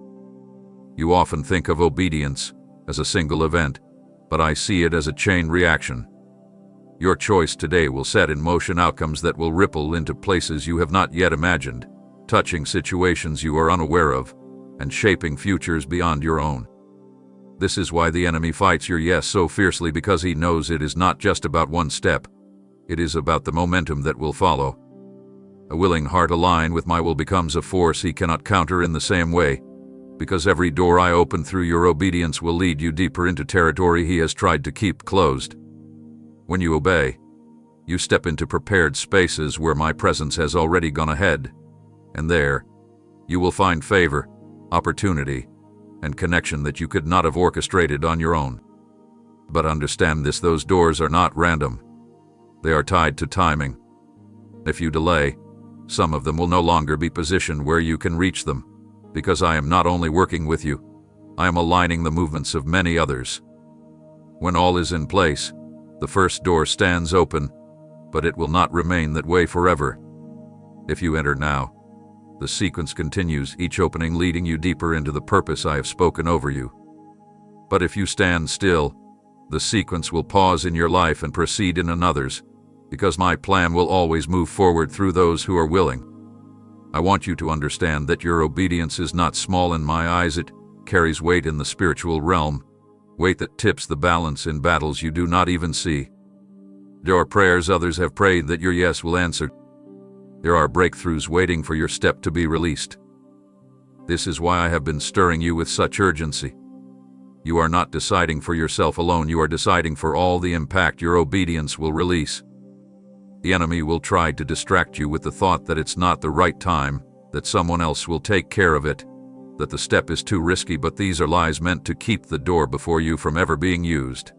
You often think of obedience as a single event, but I see it as a chain reaction. Your choice today will set in motion outcomes that will ripple into places you have not yet imagined, touching situations you are unaware of, and shaping futures beyond your own. This is why the enemy fights your yes so fiercely, because he knows it is not just about one step, it is about the momentum that will follow. A willing heart aligned with my will becomes a force he cannot counter in the same way, because every door I open through your obedience will lead you deeper into territory he has tried to keep closed. When you obey, you step into prepared spaces where my presence has already gone ahead, and there, you will find favor, opportunity, and connection that you could not have orchestrated on your own. But understand this, those doors are not random. They are tied to timing. If you delay, some of them will no longer be positioned where you can reach them, because I am not only working with you, I am aligning the movements of many others. When all is in place, the first door stands open, but it will not remain that way forever. If you enter now, the sequence continues, each opening leading you deeper into the purpose I have spoken over you. But if you stand still, the sequence will pause in your life and proceed in another's, because my plan will always move forward through those who are willing. I want you to understand that your obedience is not small in my eyes, it carries weight in the spiritual realm, weight that tips the balance in battles you do not even see. There are prayers others have prayed that your yes will answer. There are breakthroughs waiting for your step to be released. This is why I have been stirring you with such urgency. You are not deciding for yourself alone, you are deciding for all the impact your obedience will release. The enemy will try to distract you with the thought that it's not the right time, that someone else will take care of it, that the step is too risky, but these are lies meant to keep the door before you from ever being used.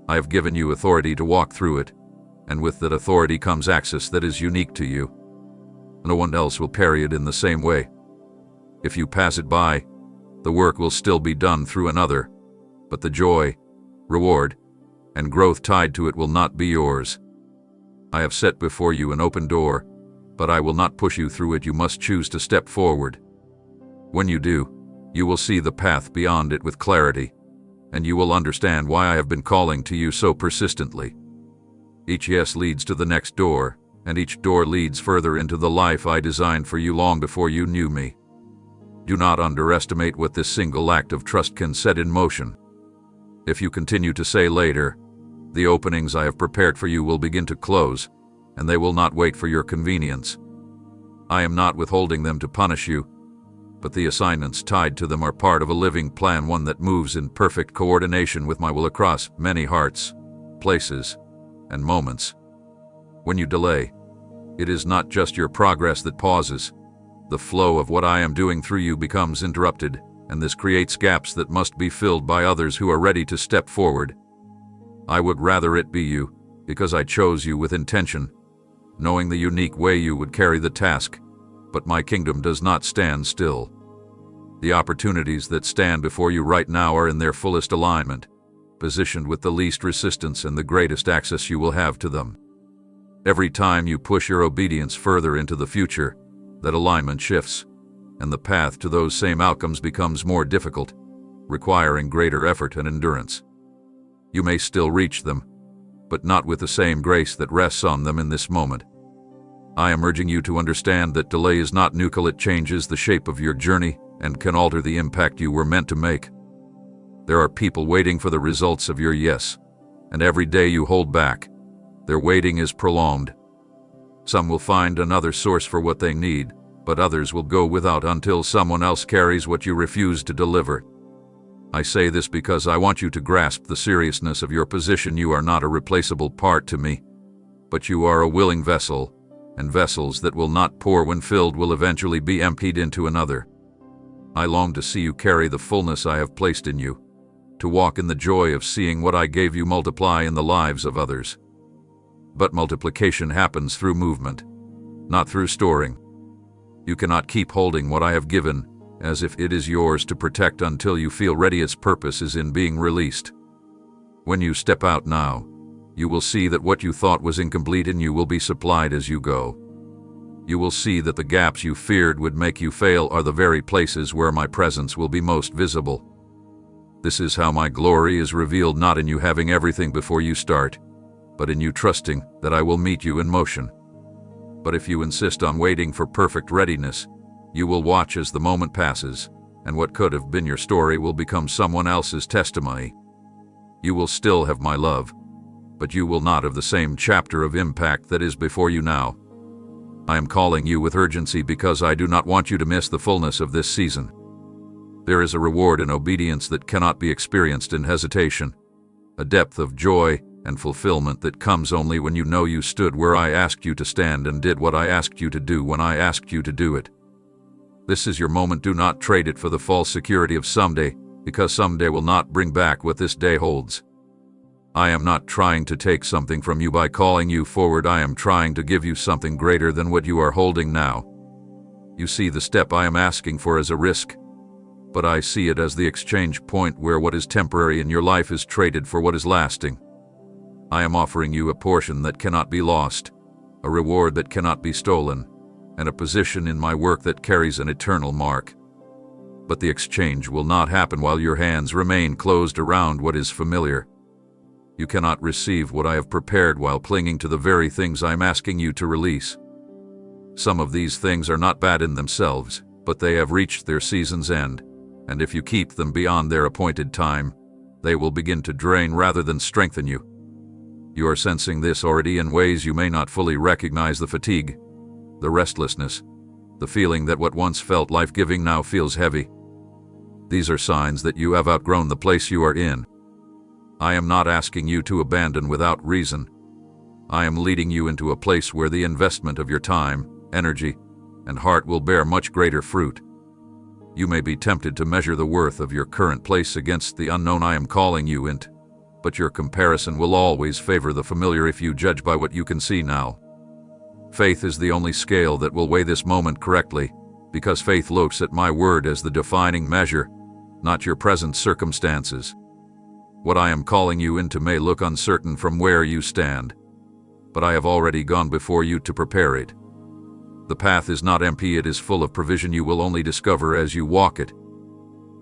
I have given you authority to walk through it, and with that authority comes access that is unique to you. No one else will carry it in the same way. If you pass it by, the work will still be done through another, but the joy, reward, and growth tied to it will not be yours. I have set before you an open door, but I will not push you through it. You must choose to step forward. When you do, you will see the path beyond it with clarity, and you will understand why I have been calling to you so persistently. Each yes leads to the next door, and each door leads further into the life I designed for you long before you knew me. Do not underestimate what this single act of trust can set in motion. If you continue to say later, the openings I have prepared for you will begin to close, and they will not wait for your convenience. I am not withholding them to punish you, but the assignments tied to them are part of a living plan, one that moves in perfect coordination with my will across many hearts, places, and moments. When you delay, it is not just your progress that pauses. The flow of what I am doing through you becomes interrupted, and this creates gaps that must be filled by others who are ready to step forward. I would rather it be you, because I chose you with intention, knowing the unique way you would carry the task, but my kingdom does not stand still. The opportunities that stand before you right now are in their fullest alignment, positioned with the least resistance and the greatest access you will have to them. Every time you push your obedience further into the future, that alignment shifts, and the path to those same outcomes becomes more difficult, requiring greater effort and endurance. You may still reach them, but not with the same grace that rests on them in this moment. I am urging you to understand that delay is not neutral. It changes the shape of your journey and can alter the impact you were meant to make. There are people waiting for the results of your yes, and every day you hold back, their waiting is prolonged. Some will find another source for what they need, but others will go without until someone else carries what you refuse to deliver. I say this because I want you to grasp the seriousness of your position. You are not a replaceable part to me, but you are a willing vessel, and vessels that will not pour when filled will eventually be emptied into another. I long to see you carry the fullness I have placed in you, to walk in the joy of seeing what I gave you multiply in the lives of others. But multiplication happens through movement, not through storing. You cannot keep holding what I have given as if it is yours to protect until you feel ready. Its purpose is in being released. When you step out now, you will see that what you thought was incomplete in you will be supplied as you go. You will see that the gaps you feared would make you fail are the very places where my presence will be most visible. This is how my glory is revealed, not in you having everything before you start, but in you trusting that I will meet you in motion. But if you insist on waiting for perfect readiness, you will watch as the moment passes, and what could have been your story will become someone else's testimony. You will still have my love, but you will not have the same chapter of impact that is before you now. I am calling you with urgency because I do not want you to miss the fullness of this season. There is a reward in obedience that cannot be experienced in hesitation, a depth of joy and fulfillment that comes only when you know you stood where I asked you to stand and did what I asked you to do when I asked you to do it. This is your moment. Do not trade it for the false security of someday, because someday will not bring back what this day holds. I am not trying to take something from you by calling you forward. I am trying to give you something greater than what you are holding now. You see the step I am asking for as a risk, but I see it as the exchange point where what is temporary in your life is traded for what is lasting. I am offering you a portion that cannot be lost, a reward that cannot be stolen, and a position in my work that carries an eternal mark. But the exchange will not happen while your hands remain closed around what is familiar. You cannot receive what I have prepared while clinging to the very things I am asking you to release. Some of these things are not bad in themselves, but they have reached their season's end, And if you keep them beyond their appointed time, they will begin to drain rather than strengthen you. You are sensing this already in ways you may not fully recognize: the fatigue, the restlessness, the feeling that what once felt life-giving now feels heavy. These are signs that you have outgrown the place you are in. I am not asking you to abandon without reason. I am leading you into a place where the investment of your time, energy, and heart will bear much greater fruit. You may be tempted to measure the worth of your current place against the unknown I am calling you into, but your comparison will always favor the familiar if you judge by what you can see now. Faith is the only scale that will weigh this moment correctly, because faith looks at my word as the defining measure, not your present circumstances. What I am calling you into may look uncertain from where you stand, but I have already gone before you to prepare it. The path is not empty, it is full of provision you will only discover as you walk it.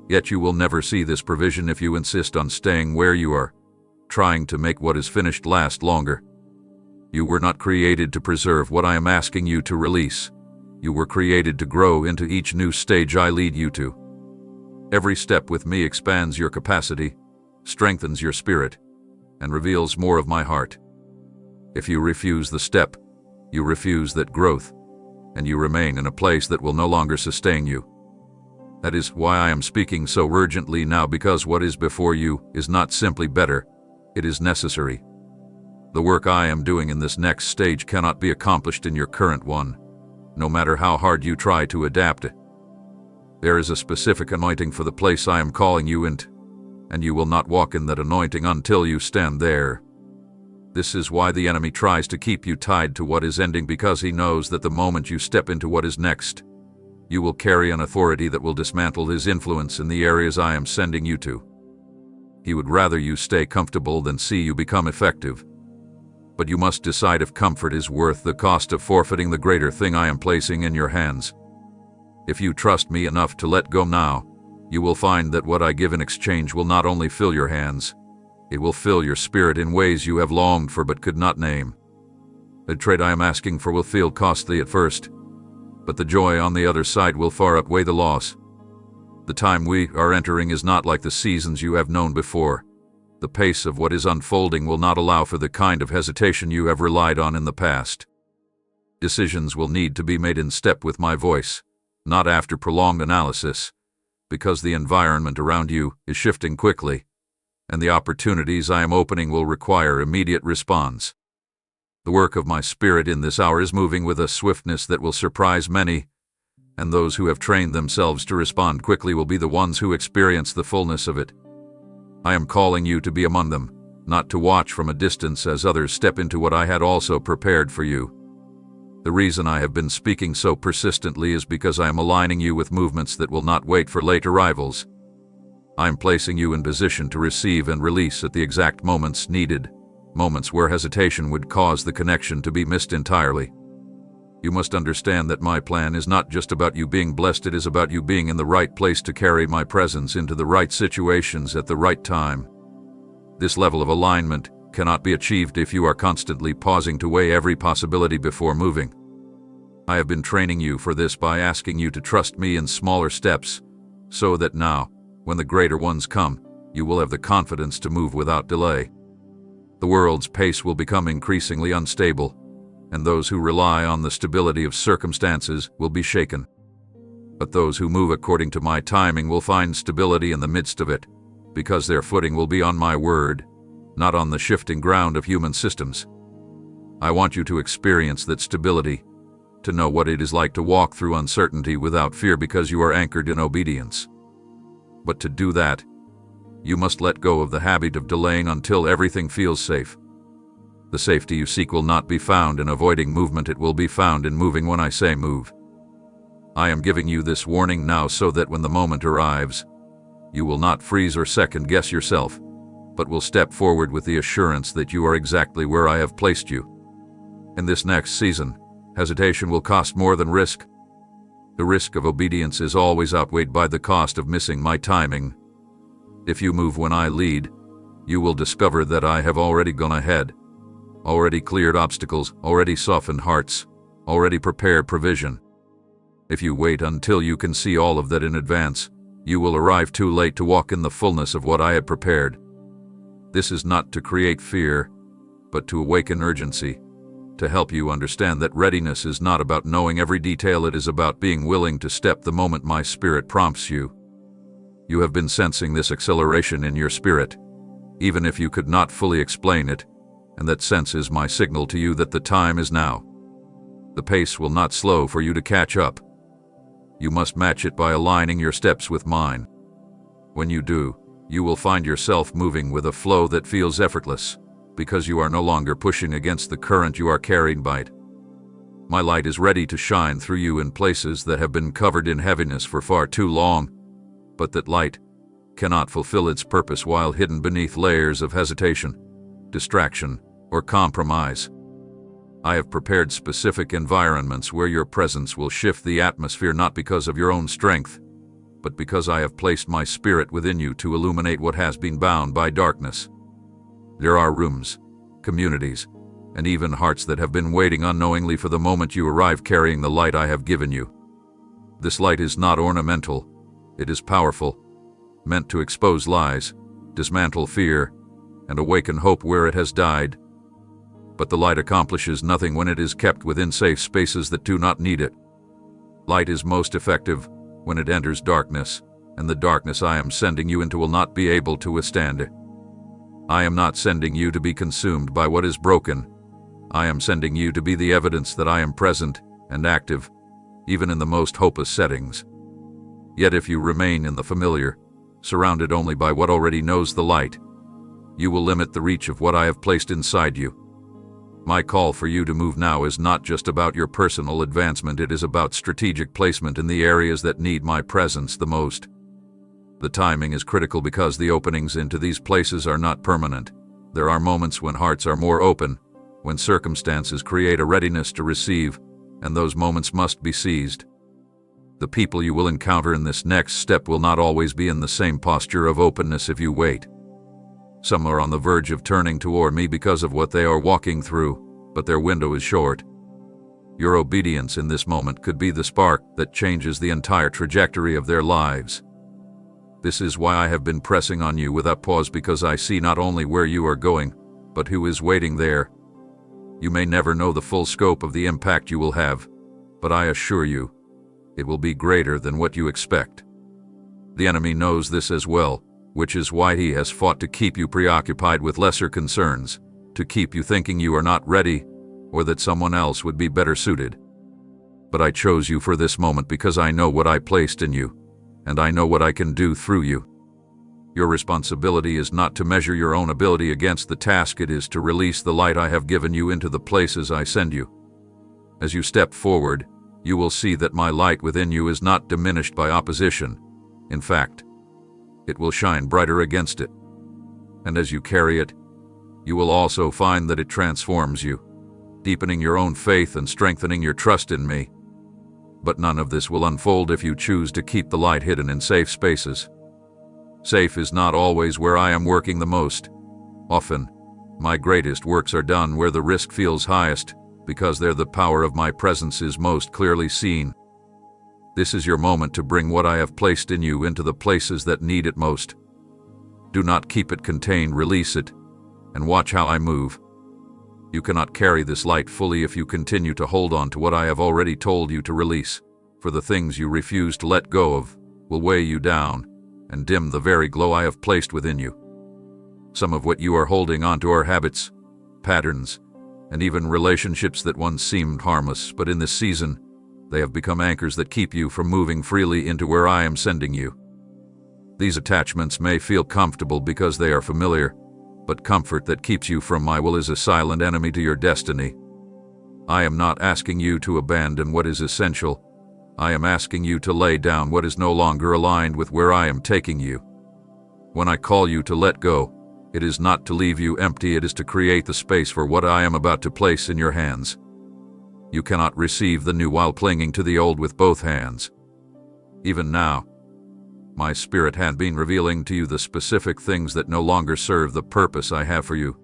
Yet you will never see this provision if you insist on staying where you are, trying to make what is finished last longer. You were not created to preserve what I am asking you to release. You were created to grow into each new stage I lead you to. Every step with me expands your capacity, strengthens your spirit, and reveals more of my heart. If you refuse the step, you refuse that growth, and you remain in a place that will no longer sustain you. That is why I am speaking so urgently now, because what is before you is not simply better, it is necessary. The work I am doing in this next stage cannot be accomplished in your current one, no matter how hard you try to adapt it. There is a specific anointing for the place I am calling you into, and you will not walk in that anointing until you stand there. This is why the enemy tries to keep you tied to what is ending, because he knows that the moment you step into what is next, you will carry an authority that will dismantle his influence in the areas I am sending you to. He would rather you stay comfortable than see you become effective. But you must decide if comfort is worth the cost of forfeiting the greater thing I am placing in your hands. If you trust me enough to let go now, you will find that what I give in exchange will not only fill your hands, it will fill your spirit in ways you have longed for but could not name. The trade I am asking for will feel costly at first, but the joy on the other side will far outweigh the loss. The time we are entering is not like the seasons you have known before. The pace of what is unfolding will not allow for the kind of hesitation you have relied on in the past. Decisions will need to be made in step with my voice, not after prolonged analysis, because the environment around you is shifting quickly, and the opportunities I am opening will require immediate response. The work of my Spirit in this hour is moving with a swiftness that will surprise many, and those who have trained themselves to respond quickly will be the ones who experience the fullness of it. I am calling you to be among them, not to watch from a distance as others step into what I had also prepared for you. The reason I have been speaking so persistently is because I am aligning you with movements that will not wait for late arrivals. I am placing you in position to receive and release at the exact moments needed, moments where hesitation would cause the connection to be missed entirely. You must understand that my plan is not just about you being blessed, it is about you being in the right place to carry my presence into the right situations at the right time. This level of alignment cannot be achieved if you are constantly pausing to weigh every possibility before moving. I have been training you for this by asking you to trust me in smaller steps, so that now, when the greater ones come, you will have the confidence to move without delay. The world's pace will become increasingly unstable, and those who rely on the stability of circumstances will be shaken. But those who move according to my timing will find stability in the midst of it, because their footing will be on my word, not on the shifting ground of human systems. I want you to experience that stability, to know what it is like to walk through uncertainty without fear because you are anchored in obedience. But to do that, you must let go of the habit of delaying until everything feels safe. The safety you seek will not be found in avoiding movement, it will be found in moving when I say move. I am giving you this warning now so that when the moment arrives, you will not freeze or second-guess yourself, but will step forward with the assurance that you are exactly where I have placed you. In this next season, hesitation will cost more than risk. The risk of obedience is always outweighed by the cost of missing my timing. If you move when I lead, you will discover that I have already gone ahead, already cleared obstacles, already softened hearts, already prepared provision. If you wait until you can see all of that in advance, You will arrive too late to walk in the fullness of what I had prepared. This is not to create fear, but to awaken urgency, to help you understand that readiness is not about knowing every detail, it is about being willing to step the moment my spirit prompts you. You have been sensing this acceleration in your spirit, even if you could not fully explain it, and that sense is my signal to you that the time is now. The pace will not slow for you to catch up. You must match it by aligning your steps with mine. When you do, you will find yourself moving with a flow that feels effortless, because you are no longer pushing against the current, you are carried by it. My light is ready to shine through you in places that have been covered in heaviness for far too long, but that light cannot fulfill its purpose while hidden beneath layers of hesitation, distraction, or compromise. I have prepared specific environments where your presence will shift the atmosphere, not because of your own strength, but because I have placed my spirit within you to illuminate what has been bound by darkness. There are rooms, communities, and even hearts that have been waiting unknowingly for the moment you arrive carrying the light I have given you. This light is not ornamental, it is powerful, meant to expose lies, dismantle fear, and awaken hope where it has died. But the light accomplishes nothing when it is kept within safe spaces that do not need it. Light is most effective when it enters darkness, and the darkness I am sending you into will not be able to withstand it. I am not sending you to be consumed by what is broken. I am sending you to be the evidence that I am present and active, even in the most hopeless settings. Yet if you remain in the familiar, surrounded only by what already knows the light, you will limit the reach of what I have placed inside you. My call for you to move now is not just about your personal advancement, it is about strategic placement in the areas that need my presence the most. The timing is critical because the openings into these places are not permanent. There are moments when hearts are more open, when circumstances create a readiness to receive, and those moments must be seized. The people you will encounter in this next step will not always be in the same posture of openness if you wait. Some are on the verge of turning toward me because of what they are walking through, but their window is short. Your obedience in this moment could be the spark that changes the entire trajectory of their lives. This is why I have been pressing on you without pause, because I see not only where you are going, but who is waiting there. You may never know the full scope of the impact you will have, but I assure you, it will be greater than what you expect. The enemy knows this as well, which is why he has fought to keep you preoccupied with lesser concerns, to keep you thinking you are not ready, or that someone else would be better suited. But I chose you for this moment because I know what I placed in you, and I know what I can do through you. Your responsibility is not to measure your own ability against the task, it is to release the light I have given you into the places I send you. As you step forward, you will see that my light within you is not diminished by opposition. In fact, it will shine brighter against it. And as you carry it, you will also find that it transforms you, deepening your own faith and strengthening your trust in me. But none of this will unfold if you choose to keep the light hidden in safe spaces. Safe is not always where I am working the most. Often, my greatest works are done where the risk feels highest, because there the power of my presence is most clearly seen. This is your moment to bring what I have placed in you into the places that need it most. Do not keep it contained, release it, and watch how I move. You cannot carry this light fully if you continue to hold on to what I have already told you to release, for the things you refuse to let go of will weigh you down and dim the very glow I have placed within you. Some of what you are holding onto are habits, patterns, and even relationships that once seemed harmless, but in this season, they have become anchors that keep you from moving freely into where I am sending you. These attachments may feel comfortable because they are familiar, but comfort that keeps you from my will is a silent enemy to your destiny. I am not asking you to abandon what is essential. I am asking you to lay down what is no longer aligned with where I am taking you. When I call you to let go, it is not to leave you empty, it is to create the space for what I am about to place in your hands. You cannot receive the new while clinging to the old with both hands. Even now, my spirit had been revealing to you the specific things that no longer serve the purpose I have for you.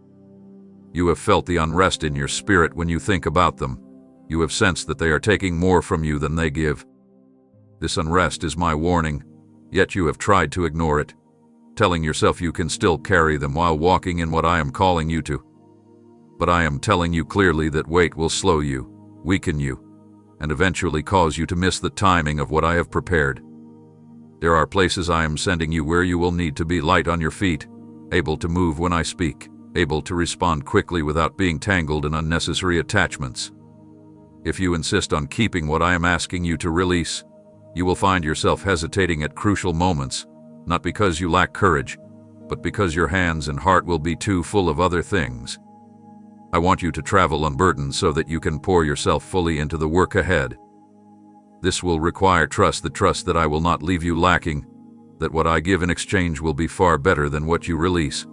You have felt the unrest in your spirit when you think about them. You have sensed that they are taking more from you than they give. This unrest is my warning. Yet you have tried to ignore it, telling yourself you can still carry them while walking in what I am calling you to. But I am telling you clearly that weight will slow you, weaken you, and eventually cause you to miss the timing of what I have prepared. There are places I am sending you where you will need to be light on your feet, able to move when I speak, able to respond quickly without being tangled in unnecessary attachments. If you insist on keeping what I am asking you to release, you will find yourself hesitating at crucial moments, not because you lack courage, but because your hands and heart will be too full of other things. I want you to travel unburdened so that you can pour yourself fully into the work ahead. This will require trust, the trust that I will not leave you lacking, that what I give in exchange will be far better than what you release.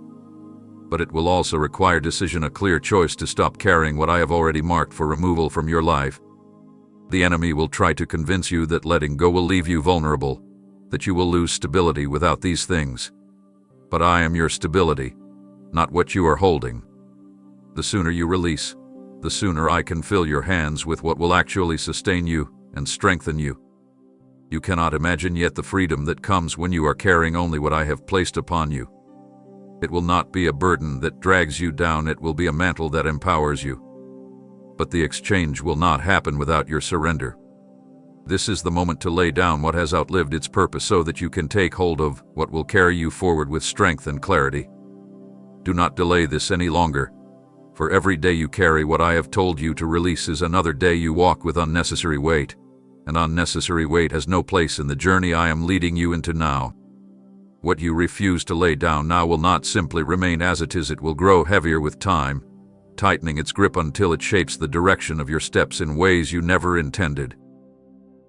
But it will also require decision, a clear choice to stop carrying what I have already marked for removal from your life. The enemy will try to convince you that letting go will leave you vulnerable, that you will lose stability without these things. But I am your stability, not what you are holding. The sooner you release, the sooner I can fill your hands with what will actually sustain you and strengthen you. You cannot imagine yet the freedom that comes when you are carrying only what I have placed upon you. It will not be a burden that drags you down, it will be a mantle that empowers you. But the exchange will not happen without your surrender. This is the moment to lay down what has outlived its purpose so that you can take hold of what will carry you forward with strength and clarity. Do not delay this any longer. For every day you carry what I have told you to release is another day you walk with unnecessary weight, and unnecessary weight has no place in the journey I am leading you into now. What you refuse to lay down now will not simply remain as it is, it will grow heavier with time, tightening its grip until it shapes the direction of your steps in ways you never intended.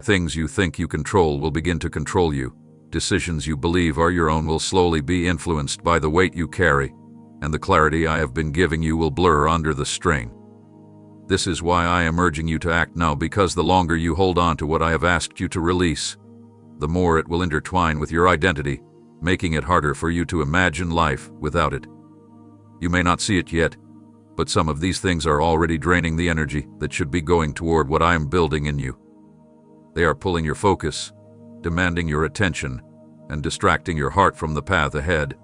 Things you think you control will begin to control you. Decisions you believe are your own will slowly be influenced by the weight you carry, and the clarity I have been giving you will blur under the strain. This is why I am urging you to act now, because the longer you hold on to what I have asked you to release, the more it will intertwine with your identity, making it harder for you to imagine life without it. You may not see it yet, but some of these things are already draining the energy that should be going toward what I am building in you. They are pulling your focus, demanding your attention, and distracting your heart from the path ahead.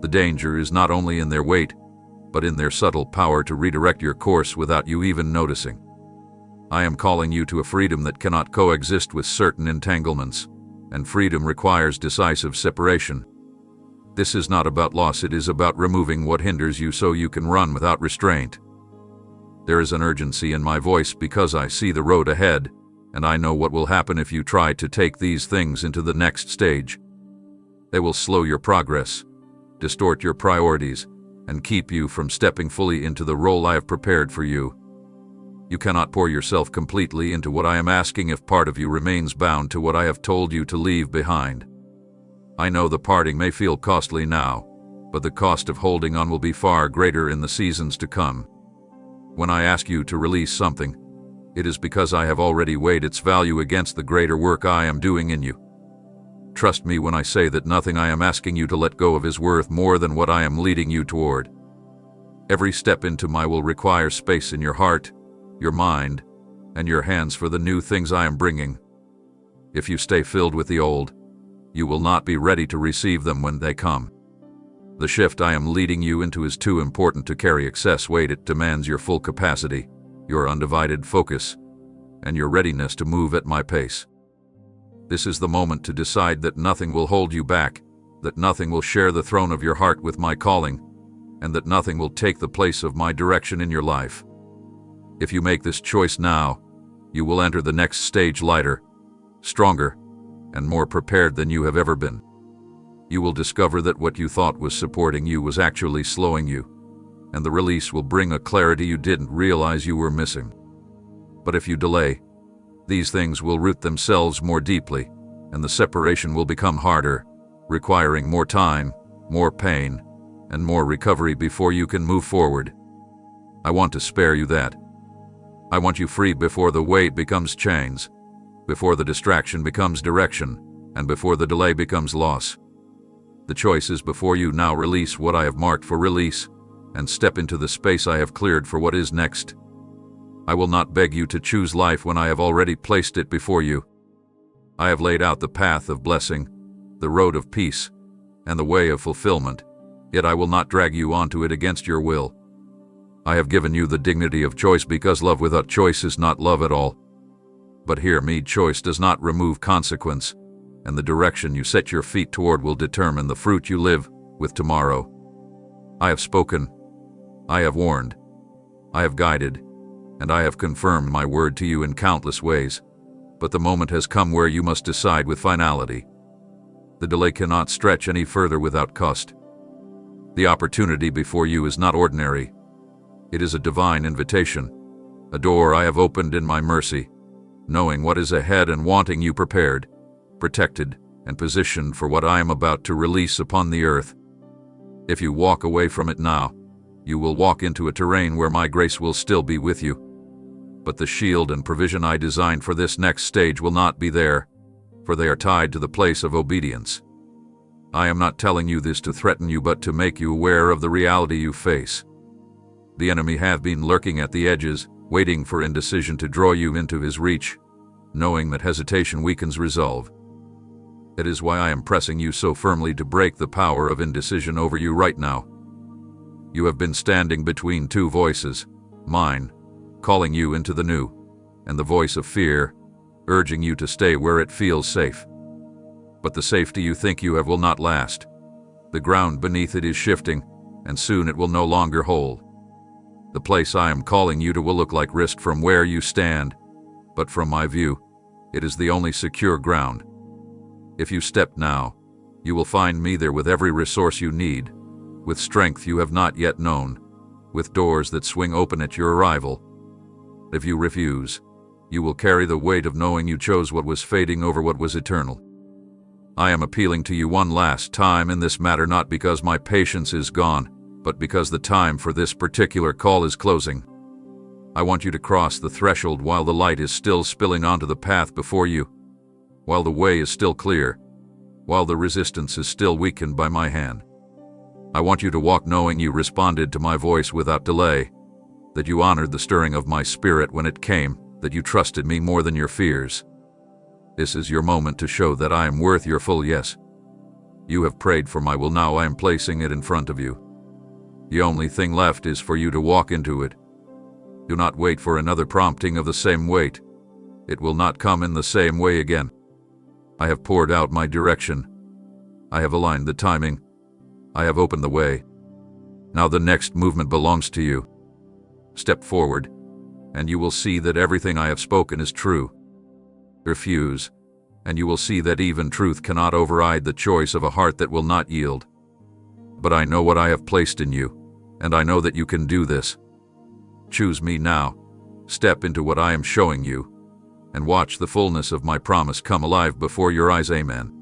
The danger is not only in their weight, but in their subtle power to redirect your course without you even noticing. I am calling you to a freedom that cannot coexist with certain entanglements, and freedom requires decisive separation. This is not about loss, it is about removing what hinders you so you can run without restraint. There is an urgency in my voice because I see the road ahead, and I know what will happen if you try to take these things into the next stage. They will slow your progress, distort your priorities, and keep you from stepping fully into the role I have prepared for you. You cannot pour yourself completely into what I am asking if part of you remains bound to what I have told you to leave behind. I know the parting may feel costly now, but the cost of holding on will be far greater in the seasons to come. When I ask you to release something, it is because I have already weighed its value against the greater work I am doing in you. Trust me when I say that nothing I am asking you to let go of is worth more than what I am leading you toward. Every step into my will requires space in your heart, your mind, and your hands for the new things I am bringing. If you stay filled with the old, you will not be ready to receive them when they come. The shift I am leading you into is too important to carry excess weight. It demands your full capacity, your undivided focus, and your readiness to move at my pace. This is the moment to decide that nothing will hold you back, that nothing will share the throne of your heart with my calling, and that nothing will take the place of my direction in your life. If you make this choice now, you will enter the next stage lighter, stronger, and more prepared than you have ever been. You will discover that what you thought was supporting you was actually slowing you, and the release will bring a clarity you didn't realize you were missing. But if you delay, these things will root themselves more deeply, and the separation will become harder, requiring more time, more pain, and more recovery before you can move forward. I want to spare you that. I want you free before the weight becomes chains, before the distraction becomes direction, and before the delay becomes loss. The choice is before you now. Release what I have marked for release, and step into the space I have cleared for what is next. I will not beg you to choose life when I have already placed it before you. I have laid out the path of blessing, the road of peace, and the way of fulfillment, yet I will not drag you onto it against your will. I have given you the dignity of choice because love without choice is not love at all. But hear me, choice does not remove consequence, and the direction you set your feet toward will determine the fruit you live with tomorrow. I have spoken, I have warned, I have guided, and I have confirmed my word to you in countless ways, but the moment has come where you must decide with finality. The delay cannot stretch any further without cost. The opportunity before you is not ordinary. It is a divine invitation, a door I have opened in my mercy, knowing what is ahead and wanting you prepared, protected, and positioned for what I am about to release upon the earth. If you walk away from it now, you will walk into a terrain where my grace will still be with you. But the shield and provision I designed for this next stage will not be there, for they are tied to the place of obedience. I am not telling you this to threaten you, but to make you aware of the reality you face. The enemy have been lurking at the edges, waiting for indecision to draw you into his reach, knowing that hesitation weakens resolve. It is why I am pressing you so firmly to break the power of indecision over you right now. You have been standing between two voices, mine, calling you into the new, and the voice of fear, urging you to stay where it feels safe. But the safety you think you have will not last. The ground beneath it is shifting, and soon it will no longer hold. The place I am calling you to will look like risk from where you stand, but from my view, it is the only secure ground. If you step now, you will find me there with every resource you need, with strength you have not yet known, with doors that swing open at your arrival. If you refuse, you will carry the weight of knowing you chose what was fading over what was eternal. I am appealing to you one last time in this matter, not because my patience is gone, but because the time for this particular call is closing. I want you to cross the threshold while the light is still spilling onto the path before you, while the way is still clear, while the resistance is still weakened by my hand. I want you to walk knowing you responded to my voice without delay, that you honored the stirring of my spirit when it came, that you trusted me more than your fears. This is your moment to show that I am worth your full yes. You have prayed for my will, now I am placing it in front of you. The only thing left is for you to walk into it. Do not wait for another prompting of the same weight. It will not come in the same way again. I have poured out my direction. I have aligned the timing. I have opened the way. Now the next movement belongs to you. Step forward, and you will see that everything I have spoken is true. Refuse, and you will see that even truth cannot override the choice of a heart that will not yield. But I know what I have placed in you, and I know that you can do this. Choose me now, step into what I am showing you, and watch the fullness of my promise come alive before your eyes. Amen.